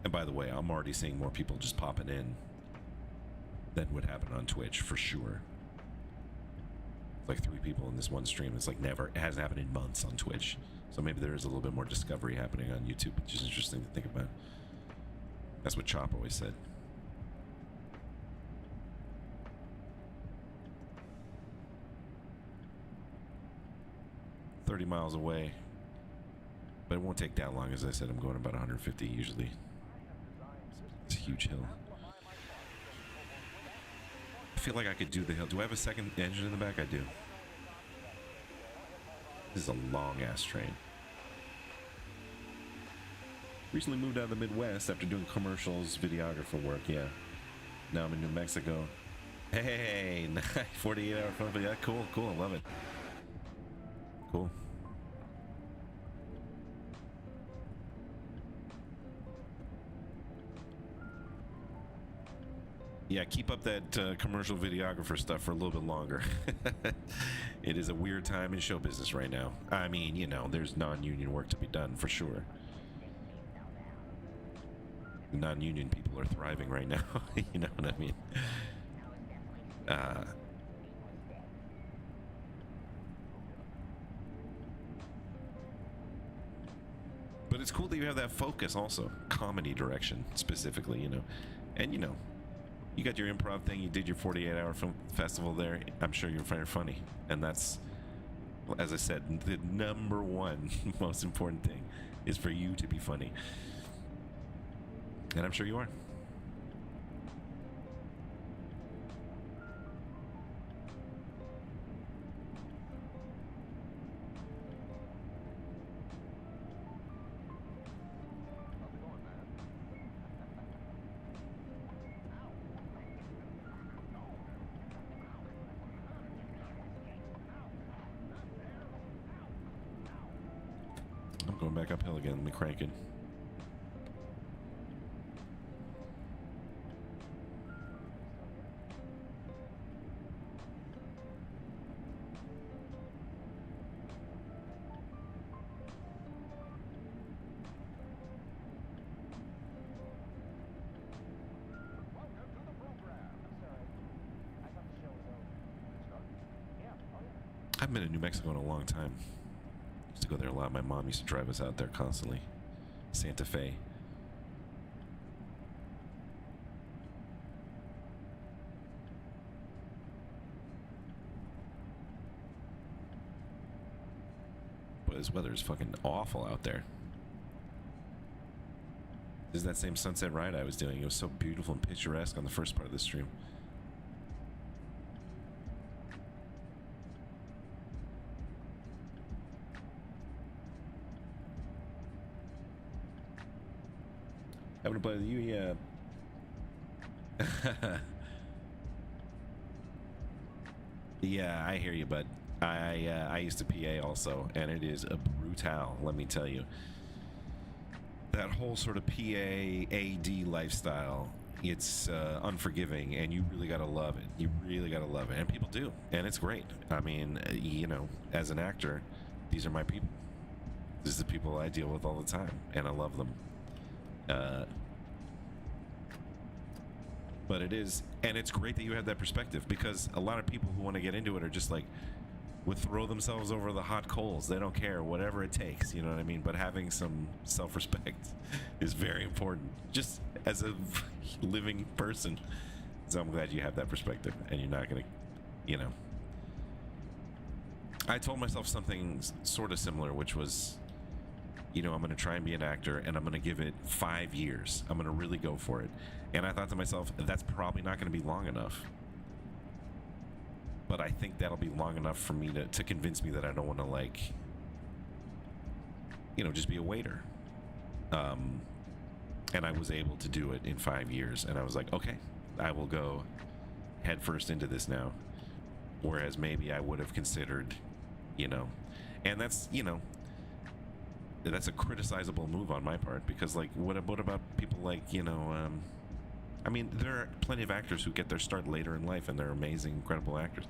And by the way, I'm already seeing more people just popping in than would happen on Twitch, for sure. Like 3 people in this one stream. It's like never, it hasn't happened in months on Twitch. So maybe there is a little bit more discovery happening on YouTube, which is interesting to think about. That's what Chop always said. $30 miles away. But it won't take that long. As I said, I'm going about 150 usually. It's a huge hill. I feel like I could do the hill. Do I have a second engine in the back? I do. This is a long-ass train. Recently moved out of the Midwest after doing commercials, videographer work, yeah. Now I'm in New Mexico. Hey, 48-hour film. Yeah, cool, cool. I love it. Cool. Yeah, keep up that commercial videographer stuff for a little bit longer. It is a weird time in show business right now. I mean, you know, there's non-union work to be done for sure. Non-union people are thriving right now. You know what I mean? But it's cool that you have that focus also. Comedy direction, specifically, you know. And, you know, you got your improv thing. You did your 48-hour film festival there. I'm sure you're finding it funny. And that's, as I said, the number one most important thing is for you to be funny. And I'm sure you are. I'm going back uphill again. Let me crank it. I haven't been in New Mexico in a long time. Used to go there a lot. My mom used to drive us out there constantly. Santa Fe. But this weather is fucking awful out there. This is that same sunset ride I was doing. It was so beautiful and picturesque on the first part of the stream. Having to play with you, yeah. Yeah, I hear you, bud. I used to PA also, and it is a brutal, let me tell you. That whole sort of PA AD lifestyle, it's unforgiving, and you really gotta love it. You really gotta love it, and people do, and it's great. I mean, you know, as an actor, these are my people. This is the people I deal with all the time, and I love them. But it is, and it's great that you have that perspective, because a lot of people who want to get into it are just like, would throw themselves over the hot coals. They don't care, whatever it takes, you know what I mean? But having some self-respect is very important, just as a living person. So I'm glad you have that perspective, and you're not gonna, you know. I told myself something sort of similar, which was, you know, I'm going to try and be an actor, and I'm going to give it 5 years. I'm going to really go for it. And I thought to myself, that's probably not going to be long enough. But I think that'll be long enough for me to convince me that I don't want to, like, you know, just be a waiter. And I was able to do it in 5 years. And I was like, okay, I will go headfirst into this now. Whereas maybe I would have considered, you know, and that's, you know, that's a criticizable move on my part, because, like, what about people like, you know, I mean, there are plenty of actors who get their start later in life, and they're amazing, incredible actors.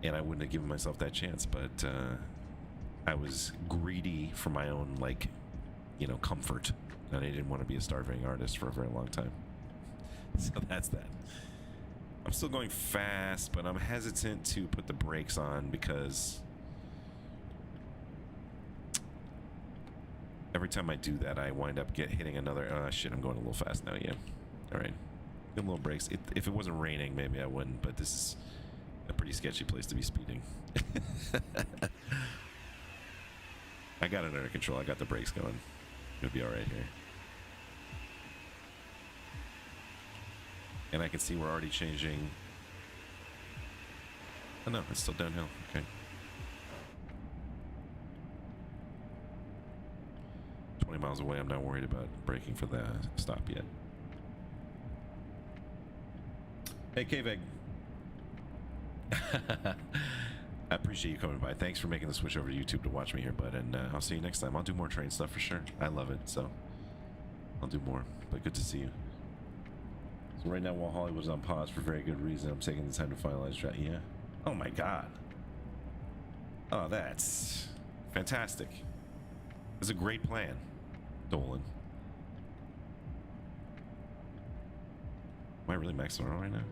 And I wouldn't have given myself that chance, but I was greedy for my own, like, you know, comfort, and I didn't want to be a starving artist for a very long time. So that's that. I'm still going fast, but I'm hesitant to put the brakes on, because every time I do that, I wind up hitting another. Shit, I'm going a little fast now. Yeah. All right. Good little breaks. If it wasn't raining, maybe I wouldn't. But this is a pretty sketchy place to be speeding. I got it under control. I got the brakes going. It'll be all right here. And I can see we're already changing. Oh no, it's still downhill. Okay. 20 miles away. I'm not worried about braking for the stop yet. Hey, K-Veg. I appreciate you coming by. Thanks for making the switch over to YouTube to watch me here, bud. And I'll see you next time. I'll do more train stuff for sure. I love it, so I'll do more. But good to see you. So right now, while Hollywood's on pause for very good reason, I'm taking the time to finalize that. Yeah. Oh my God. Oh, that's fantastic. It's a great plan, Dolan. Am I really maxing out right now?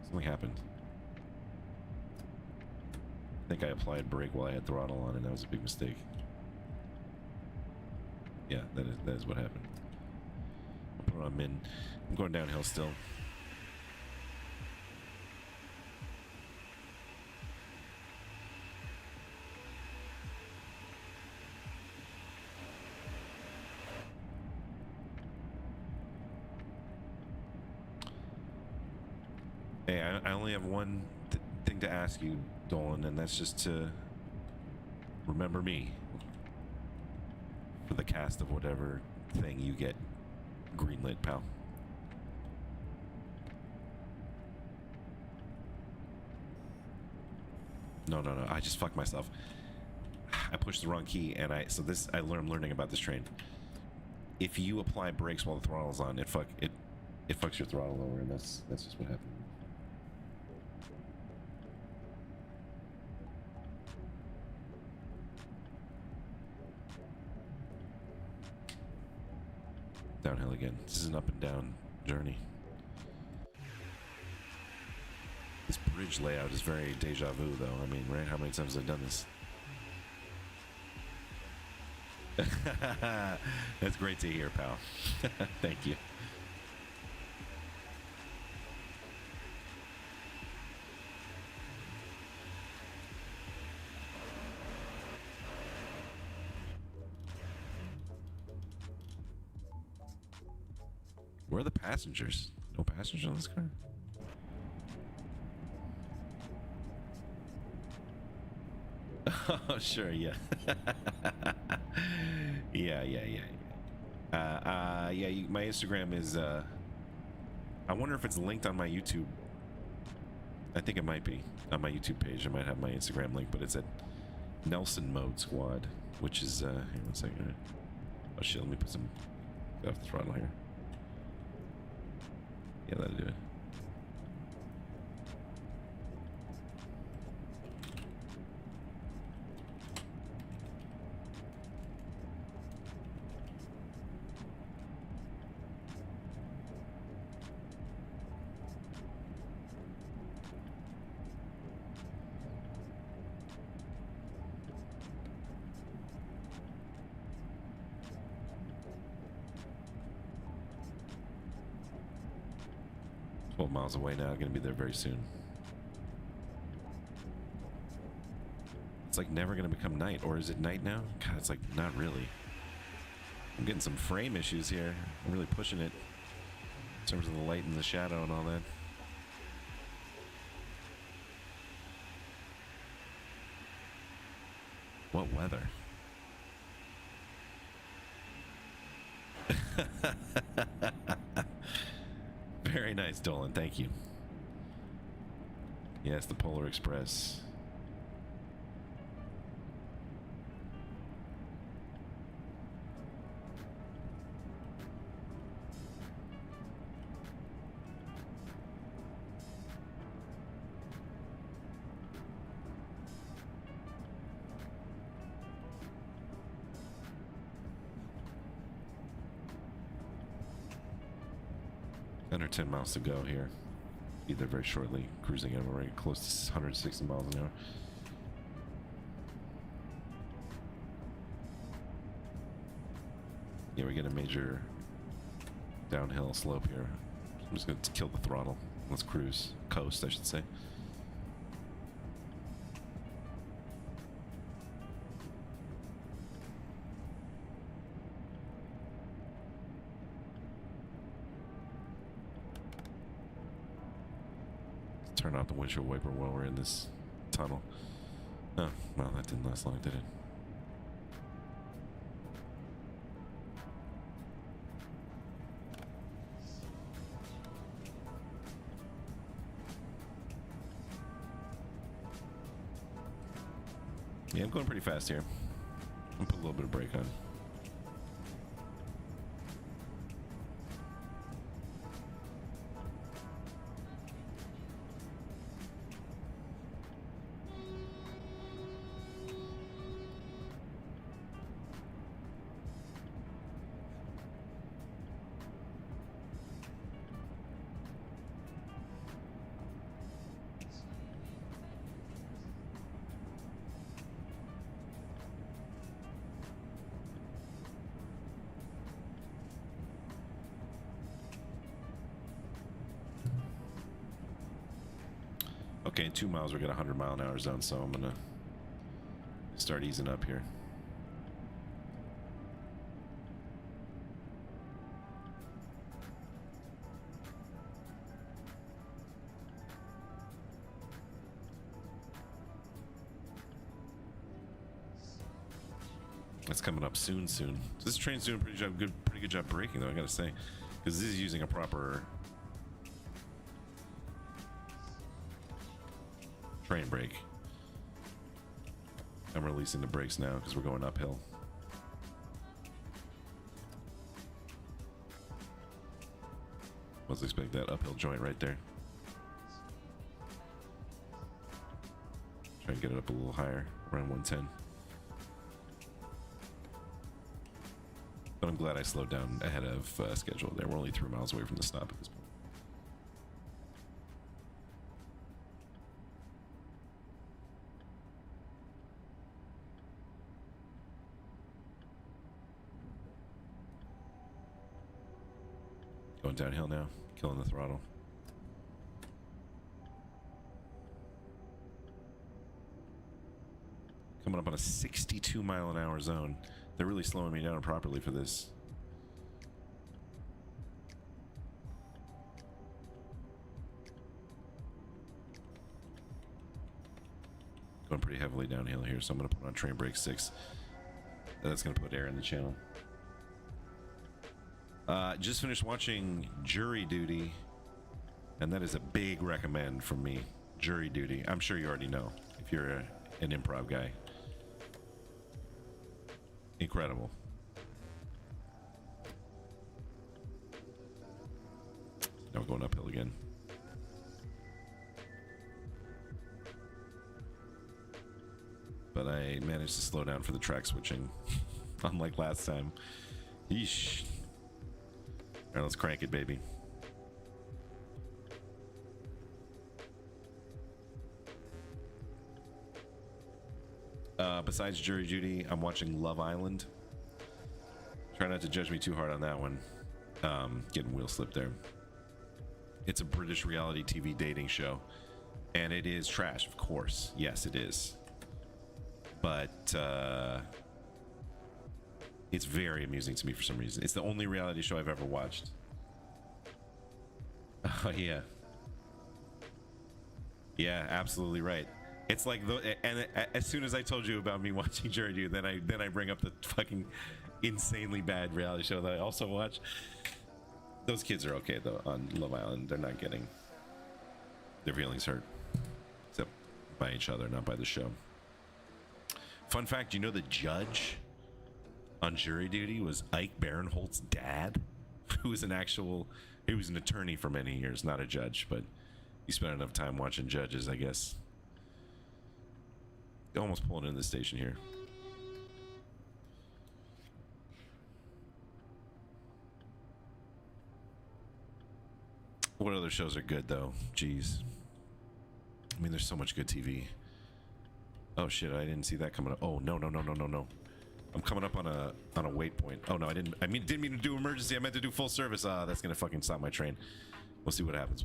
Something happened. I think I applied brake while I had throttle on, and that was a big mistake. Yeah, that is what happened. I'll put it on min. I'm going downhill still. Hey, I only have one thing to ask you, Dolan, and that's just to remember me for the cast of whatever thing you get greenlit, pal. No, I just fucked myself. I pushed the wrong key, and I'm learning about this train. If you apply brakes while the throttle's on, it fucks your throttle over, and that's just what happened. Downhill again. This is an up and down journey. This bridge layout is very deja vu, though. I mean, right? How many times have I done this? That's great to hear, pal. Thank you. Where are the passengers? No passengers in this car? Oh, sure, yeah. Yeah. My Instagram is, I wonder if it's linked on my YouTube. I think it might be on my YouTube page. I might have my Instagram link, but it's at Nelson Mode Squad, which is, here, 1 second. Oh shit, let me put some, get off the throttle here. Yeah, that'll do it. Miles away now, gonna be there very soon. It's like never gonna become night, or is it night now? God, it's like not really. I'm getting some frame issues here. I'm really pushing it in terms of the light and the shadow and all that. What weather? Very nice, Dolan. Thank you. Yes, the Polar Express. Under 10 miles to go here. Be there very shortly. Cruising at a rate close to 160 miles an hour. Yeah, we get a major downhill slope here. I'm just going to kill the throttle. Let's cruise. Coast, I should say. turn off the windshield wiper while we're in this tunnel. Oh, well, that didn't last long, did it? Yeah, I'm going pretty fast here. I'm put a little bit of brake on. Okay, in 2 miles we're got 100-mile-an-hour zone, so I'm gonna start easing up here. That's coming up soon. This train's doing a pretty good job braking, though, I gotta say, because this is using a proper train brake. I'm releasing the brakes now because we're going uphill. Wasn't expect that uphill joint right there. Try and get it up a little higher, around 110. But I'm glad I slowed down ahead of schedule there. We're only 3 miles away from the stop at this point. Going downhill now, killing the throttle. Coming up on a 62-mile-an-hour zone. They're really slowing me down properly for this. Going pretty heavily downhill here, so I'm going to put on train brake 6. That's going to put air in the channel. Just finished watching Jury Duty, and that is a big recommend from me. Jury Duty. I'm sure you already know if you're an improv guy. Incredible. Now we're going uphill again. But I managed to slow down for the track switching, unlike last time. Yeesh. All right, let's crank it, baby. Besides Jury Duty, I'm watching Love Island. Try not to judge me too hard on that one. Getting wheel slipped there. It's a British reality TV dating show, and it is trash, of course. Yes, it is. But it's very amusing to me for some reason. It's the only reality show I've ever watched. Oh yeah. Yeah, absolutely right. It's like as soon as I told you about me watching Jury Duty, then I bring up the fucking insanely bad reality show that I also watch. Those kids are okay though on Love Island. They're not getting their feelings hurt, except by each other, not by the show. Fun fact: you know the judge on Jury Duty was Ike Barinholtz's dad, who was he was an attorney for many years, not a judge, but he spent enough time watching judges, I guess. Almost pulling in the station here. What other shows are good though? Jeez. I mean, there's so much good TV. Oh shit, I didn't see that coming up. Oh no. I'm coming up on a waypoint. Oh no, I didn't mean to do emergency. I meant to do full service. That's gonna fucking stop my train. We'll see what happens.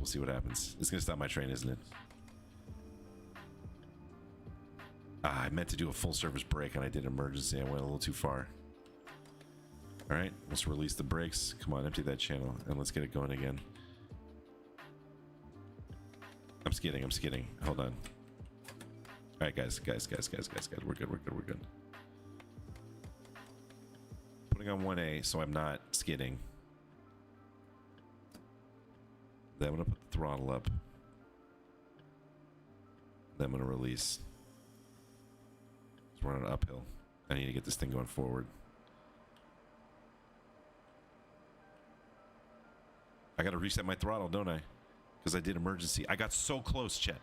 It's gonna stop my train, isn't it? I meant to do a full service brake and I did emergency. I went a little too far. All right, let's release the brakes. Come on, empty that channel and let's get it going again. I'm skidding. Hold on. Alright, guys. We're good. Putting on 1A so I'm not skidding. Then I'm gonna put the throttle up. Then I'm gonna release. We're on an uphill. I need to get this thing going forward. I gotta reset my throttle, don't I? Because I did emergency. I got so close, chat.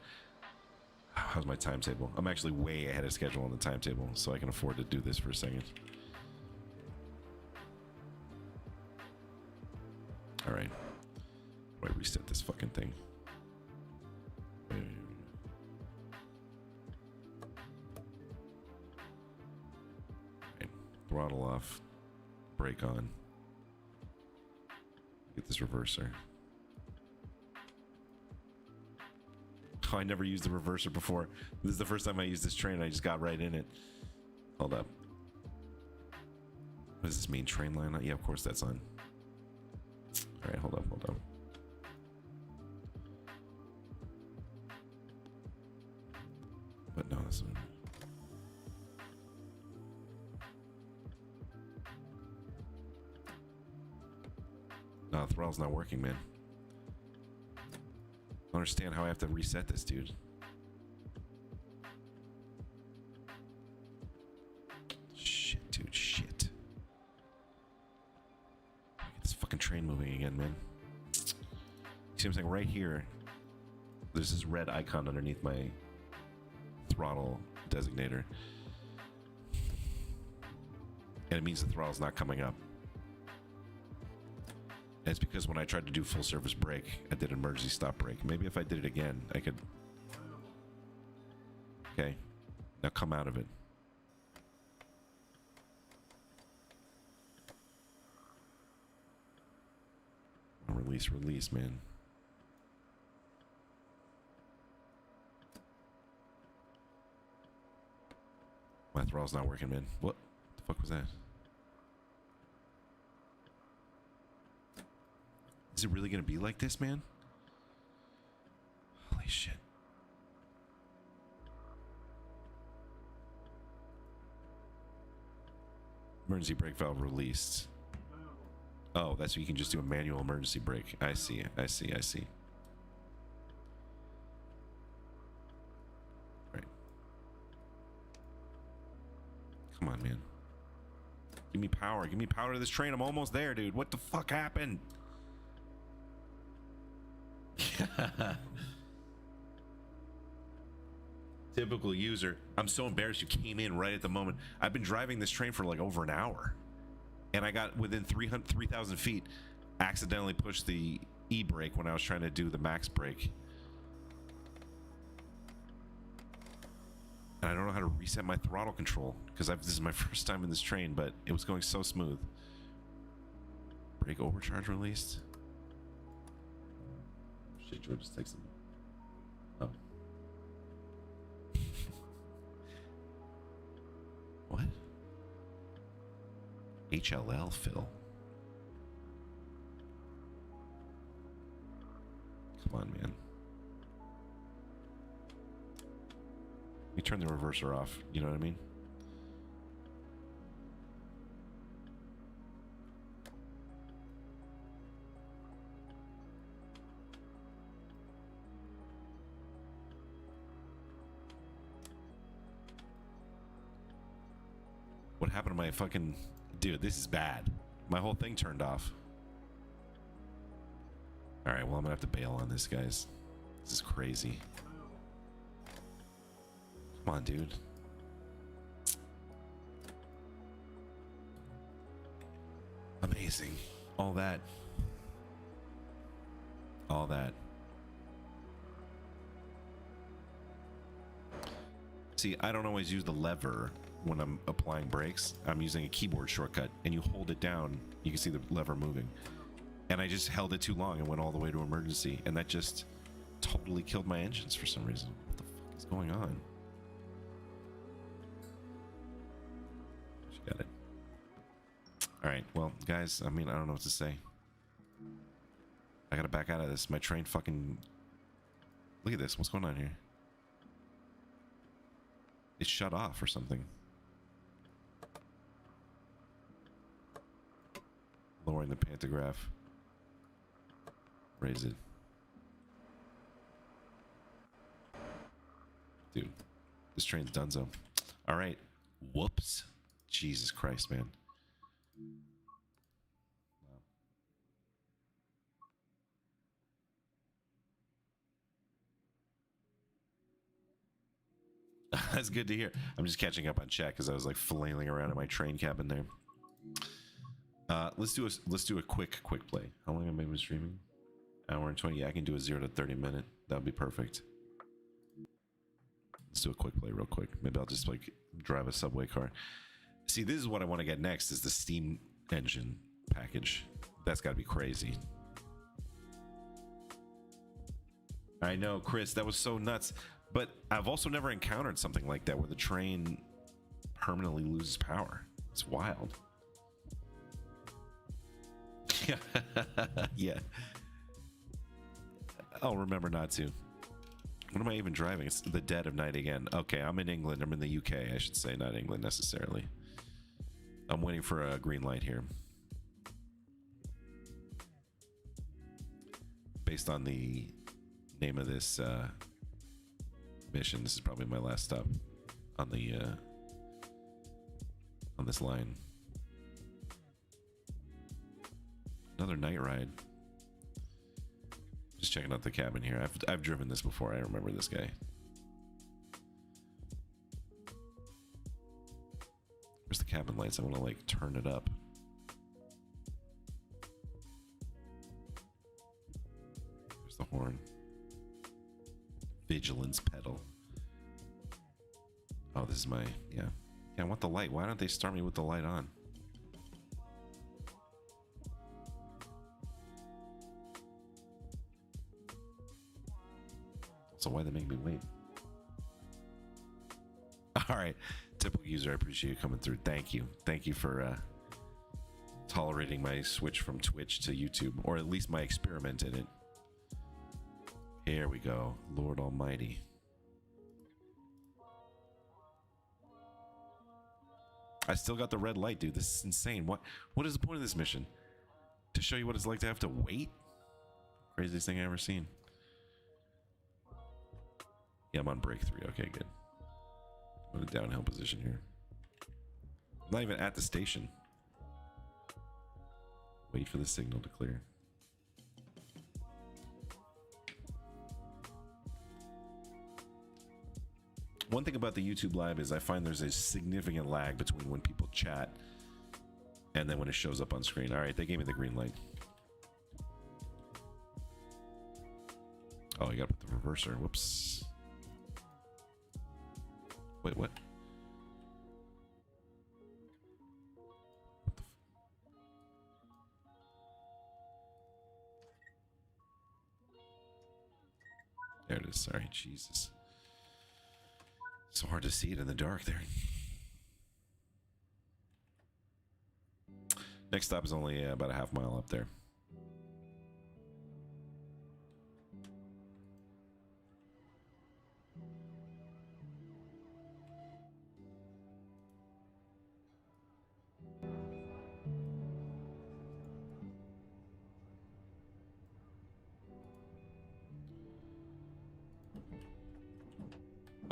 How's my timetable? I'm actually way ahead of schedule on the timetable, so I can afford to do this for a second. Alright. How do I reset this fucking thing? Right. Throttle off. Brake on. Get this reverser. Oh, I never used the reverser before. This is the first time I used this train. I just got right in it. Hold up. What does this mean? Train line? Yeah, of course that's on. Alright, hold up. But no, that's not. No, the throttle's not working, man. I don't understand how I have to reset this, dude. Shit, dude, shit. Get this fucking train moving again, man. See what I'm saying? Right here, there's this red icon underneath my throttle designator. And it means the throttle's not coming up. And it's because when I tried to do full service brake, I did an emergency stop brake. Maybe if I did it again, I could... Okay. Now come out of it. Release, man. My throttle's not working, man. What the fuck was that? Is it really gonna be like this, man? Holy shit. Emergency brake valve released. Oh, that's so you can just do a manual emergency brake. I see. Right. Come on, man. Give me power. Give me power to this train. I'm almost there, dude. What the fuck happened? Typical user. I'm so embarrassed you came in right at the moment. I've been driving this train for like over an hour. And I got within 3,000 feet, accidentally pushed the e-brake when I was trying to do the max brake. And I don't know how to reset my throttle control because this is my first time in this train, but it was going so smooth. Brake overcharge released. Shit, George just texted me. Oh. What? HLL, Phil. Come on, man. Let me turn the reverser off. You know what I mean? What happened to my fucking... Dude, this is bad. My whole thing turned off. Alright, well, I'm gonna have to bail on this, guys. This is crazy. Come on, dude. Amazing. All that. See, I don't always use the lever when I'm applying brakes. I'm using a keyboard shortcut, and you hold it down, you can see the lever moving. And I just held it too long and went all the way to emergency, and that just totally killed my engines for some reason. What the fuck is going on? She got it. Alright, well, guys, I mean, I don't know what to say. I gotta back out of this. My train fucking Look at this. What's going on here? It shut off or something. Lowering the pantograph. Raise it. Dude, this train's donezo. All right. Whoops. Jesus Christ, man. That's good to hear. I'm just catching up on chat because I was like flailing around in my train cabin there. Let's do a quick play. How long have I been streaming? Hour and 20. Yeah, I can do a 0 to 30 minute. That would be perfect. Let's do a quick play real quick. Maybe I'll just like drive a subway car. See, this is what I want to get next is the Steam engine package. That's got to be crazy. I know, Chris, that was so nuts. But I've also never encountered something like that where the train permanently loses power. It's wild. Yeah. I'll remember not to. What am I even driving? It's the dead of night again. Okay, I'm in England. I'm in the UK, I should say, not England necessarily. I'm waiting for a green light here. Based on the name of this mission, this is probably my last stop on the on this line. Another night ride. Just checking out the cabin here. I've driven this before. I remember this guy. Where's the cabin lights? I want to like turn it up. There's the horn. Vigilance pedal. Oh, this is my yeah. I want the light. Why don't they start me with the light on? So why they make me wait? All right, typical user. I appreciate you coming through. Thank you. Thank you for tolerating my switch from Twitch to YouTube, or at least my experiment in it. Here we go. Lord Almighty. I still got the red light, dude. This is insane. What is the point of this mission? To show you what it's like to have to wait? Craziest thing I ever seen. Yeah, I'm on break 3. Okay, good. I'm in a downhill position here. I'm not even at the station. Wait for the signal to clear. One thing about the YouTube Live is I find there's a significant lag between when people chat and then when it shows up on screen. All right, they gave me the green light. Oh, you gotta put the reverser. Whoops. Wait, what? There it is. Sorry, Jesus. So hard to see it in the dark there. Next stop is only about a half mile up there.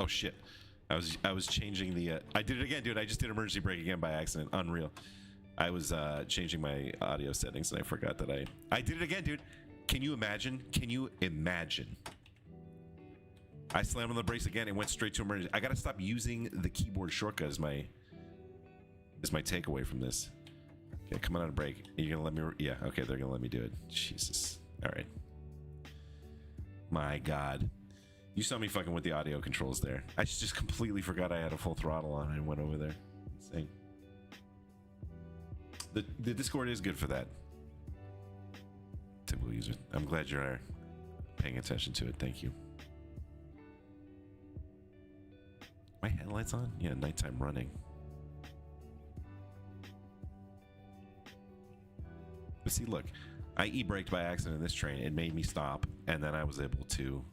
Oh shit. I was changing the I did it again, dude. I just did emergency brake again by accident. Unreal. I was changing my audio settings and I forgot that I did it again, dude. Can you imagine? Can you imagine? I slammed on the brakes again and went straight to emergency. I gotta stop using the keyboard shortcut as my takeaway from this. Okay, come on a break. You're gonna let me? Yeah, okay, they're gonna let me do it. Jesus. All right. My God. You saw me fucking with the audio controls there. I just completely forgot I had a full throttle on and went over there. Insane. The Discord is good for that. Typical user. I'm glad you're paying attention to it. Thank you. My headlights on? Yeah, nighttime running. But see, look, I e-braked by accident in this train. It made me stop, and then I was able to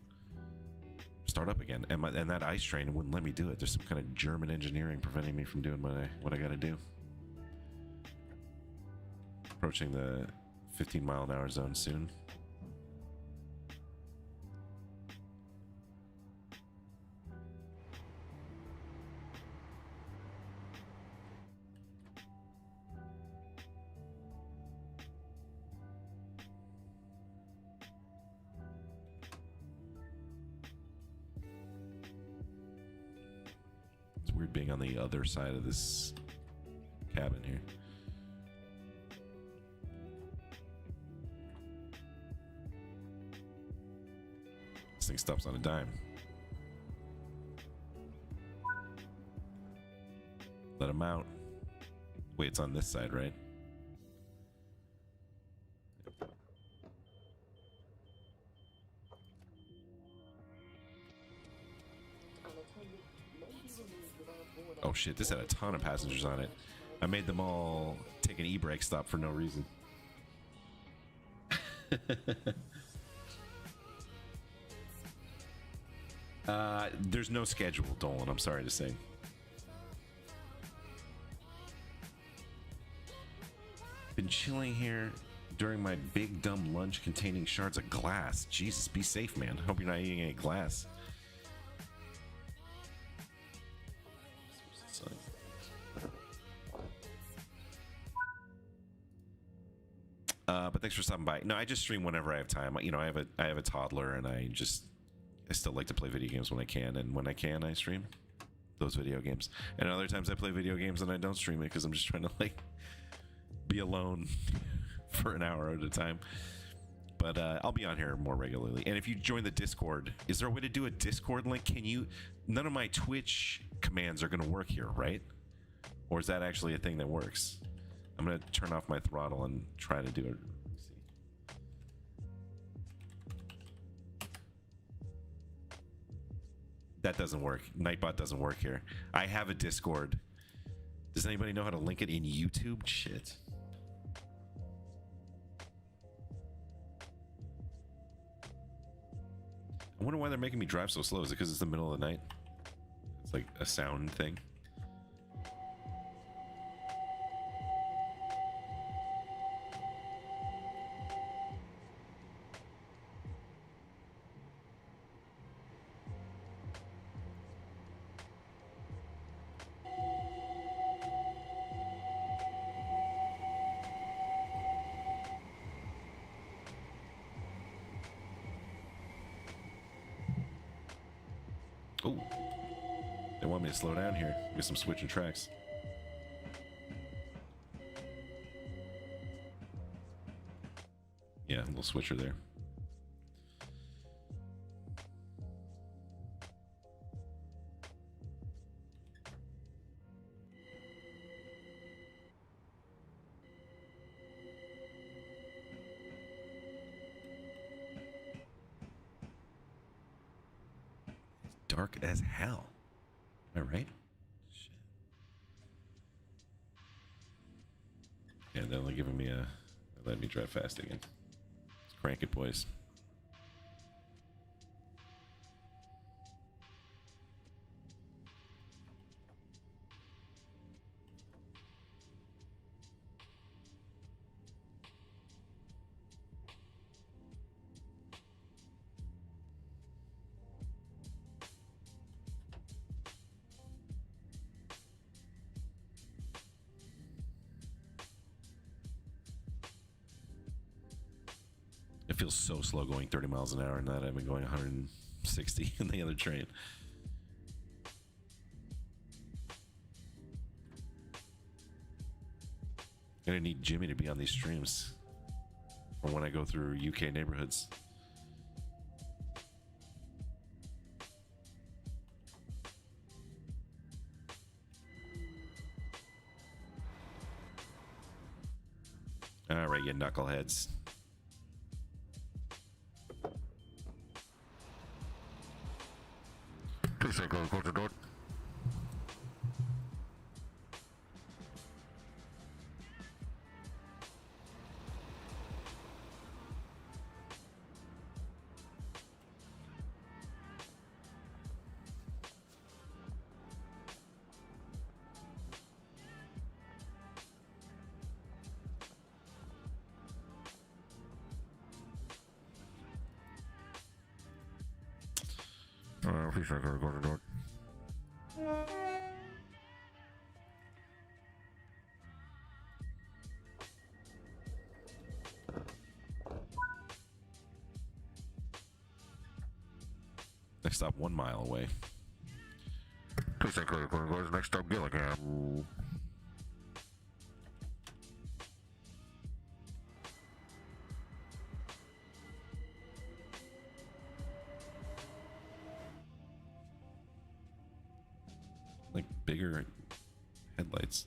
start up again. And that ice train wouldn't let me do it. There's some kind of German engineering preventing me from doing what I got to do. Approaching the 15-mile-an-hour zone soon. Weird being on the other side of this cabin here. This thing stops on a dime. Let him out. Wait, it's on this side, right? Oh shit, this had a ton of passengers on it. I made them all take an e-brake stop for no reason. There's no schedule, Dolan, I'm sorry to say. Been chilling here during my big dumb lunch containing shards of glass. Jesus, be safe, man. Hope you're not eating any glass. But thanks for stopping by. No, I just stream whenever I have time. You know, I have a toddler, and I still like to play video games when I can, and when I can, I stream those video games. And other times, I play video games and I don't stream it because I'm just trying to like be alone for an hour at a time. But I'll be on here more regularly. And if you join the Discord, is there a way to do a Discord link? Can you? None of my Twitch commands are going to work here, right? Or is that actually a thing that works? I'm going to turn off my throttle and try to do it. That doesn't work. Nightbot doesn't work here. I have a Discord. Does anybody know how to link it in YouTube? Shit. I wonder why they're making me drive so slow. Is it because it's the middle of the night? It's like a sound thing. Oh, they want me to slow down here. Get some switching tracks. Yeah, a little switcher there. Dark as hell. Am I right? Shit. Yeah, they're only giving me a. Let me drive fast again. Let's crank it, boys. It feels so slow going 30 miles an hour, and that I've been going 160 in the other train. Gonna need Jimmy to be on these streams for when I go through UK neighborhoods. All right, you knuckleheads. Please take close the door. Please don't go to the door. Next stop 1 mile away. Please don't go to the next stop, Gillingham. Like bigger headlights.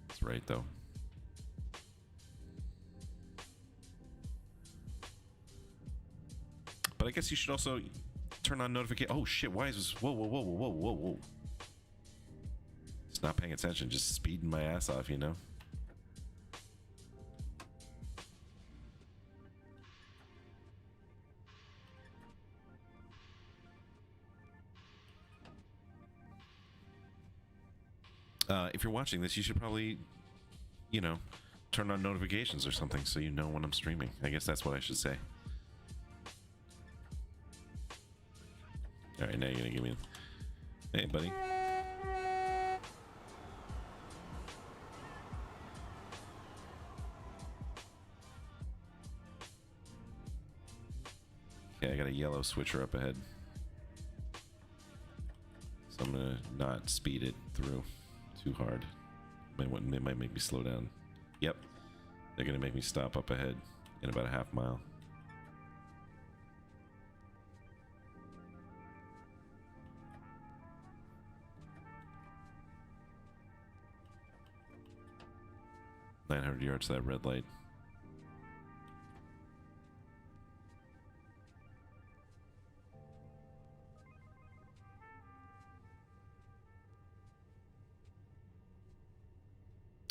That's right, though. But I guess you should also turn on notification. Oh shit! Why is this? Whoa, whoa, whoa, whoa, whoa, whoa! Just not paying attention, just speeding my ass off, you know. If you're watching this, you should probably, you know, turn on notifications or something so you know when I'm streaming. I guess that's what I should say. All right, now you're gonna give me. Hey, buddy. Okay, I got a yellow switcher up ahead, so I'm gonna not speed it through too hard. It might make me slow down. Yep, they're gonna make me stop up ahead in about a half mile. $900 yards to that red light.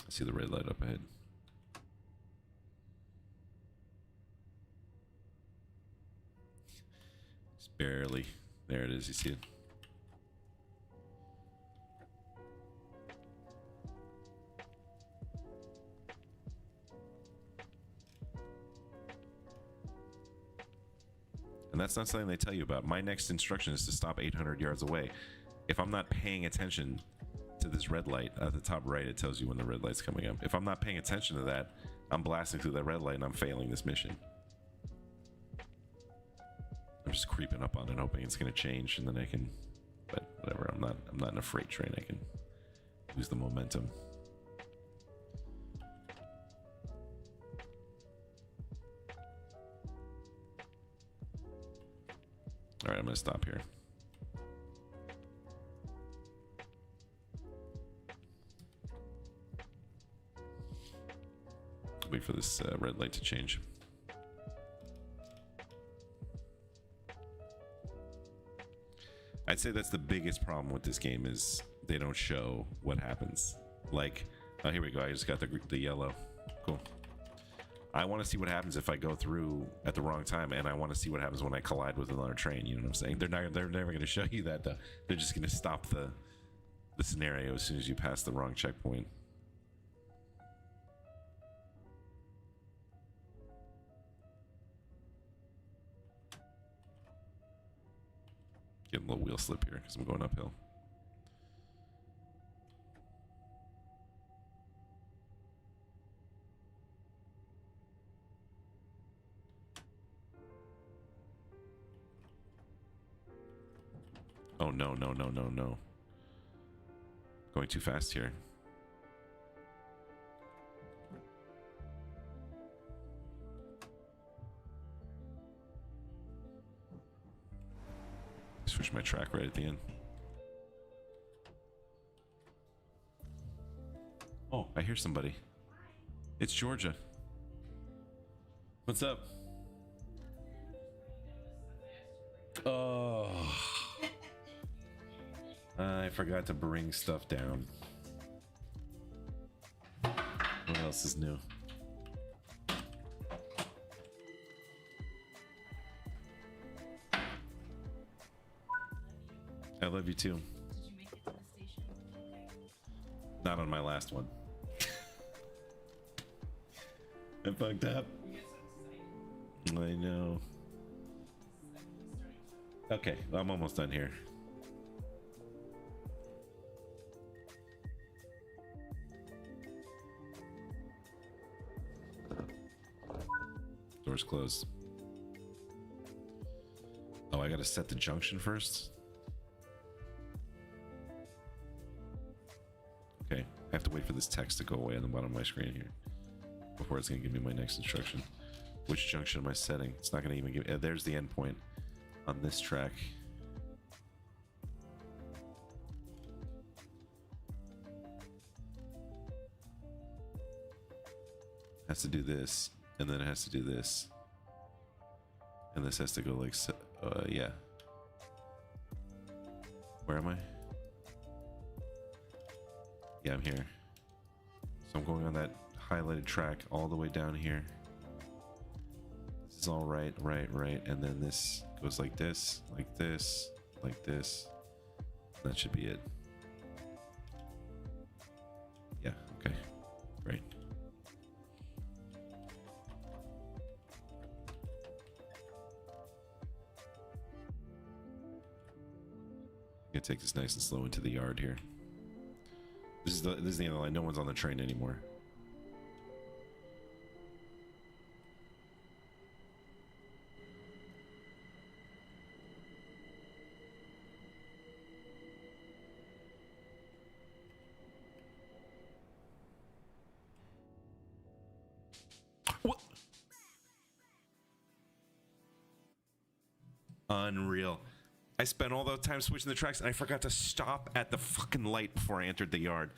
I see the red light up ahead. Just barely. There it is. You see it? And that's not something they tell you about. My next instruction is to stop 800 yards away. If I'm not paying attention to this red light at the top right, it tells you when the red light's coming up. If I'm not paying attention to that, I'm blasting through that red light and I'm failing this mission. I'm just creeping up on it, hoping it's going to change, and then I can. But whatever. I'm not in a freight train. I can lose the momentum. All right, I'm going to stop here. Wait for this red light to change. I'd say that's the biggest problem with this game is they don't show what happens. Like, oh, here we go. I just got the yellow. Cool. I want to see what happens if I go through at the wrong time, and I want to see what happens when I collide with another train. You know what I'm saying? They're never going to show you that, though. They're just going to stop the scenario as soon as you pass the wrong checkpoint. Getting a little wheel slip here because I'm going uphill. Oh, no, no, no, no, no. Going too fast here. Switch my track right at the end. Oh, I hear somebody. It's Georgia. What's up? Oh. I forgot to bring stuff down. What else is new? I love you too. Did you make it to the station? Not on my last one. I fucked up. I know. Okay, I'm almost done here. Doors closed. Oh, I gotta set the junction first? Okay, I have to wait for this text to go away on the bottom of my screen here before it's gonna give me my next instruction. Which junction am I setting? It's not gonna even give... there's the endpoint on this track. Has to do this, and then it has to do this. And this has to go like so. Yeah. Where am I? Yeah, I'm here. So I'm going on that highlighted track all the way down here. This is all right, and then this goes like this, like this, like this. That should be it. Yeah, okay, great. I'm gonna take this nice and slow into the yard here. This is the end of the line. No one's on the train anymore. What? Unreal. I spent all that time switching the tracks and I forgot to stop at the fucking light before I entered the yard.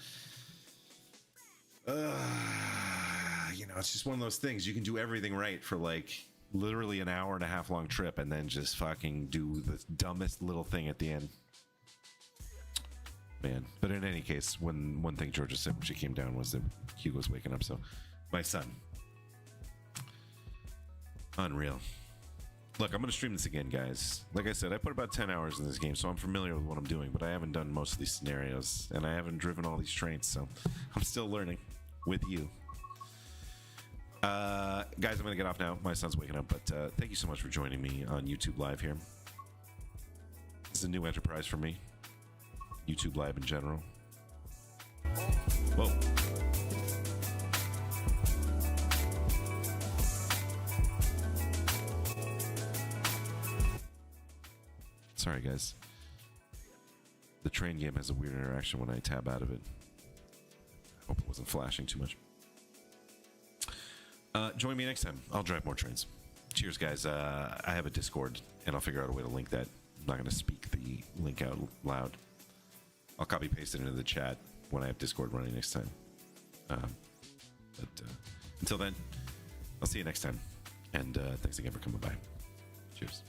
You know, it's just one of those things. You can do everything right for like literally an hour and a half long trip and then just fucking do the dumbest little thing at the end. Man. But in any case, one thing Georgia said when she came down was that Hugo's waking up. So my son. Unreal. Look, I'm going to stream this again, guys. Like I said, I put about 10 hours in this game, so I'm familiar with what I'm doing, but I haven't done most of these scenarios, and I haven't driven all these trains, so I'm still learning with you. Guys, I'm going to get off now. My son's waking up, but thank you so much for joining me on YouTube Live here. This is a new enterprise for me. YouTube Live in general. Whoa. Sorry, guys. The train game has a weird interaction when I tab out of it. Hope it wasn't flashing too much. Join me next time. I'll drive more trains. Cheers, guys. I have a Discord, and I'll figure out a way to link that. I'm not going to speak the link out loud. I'll copy paste it into the chat when I have Discord running next time. Until then, I'll see you next time. And thanks again for coming by. Cheers.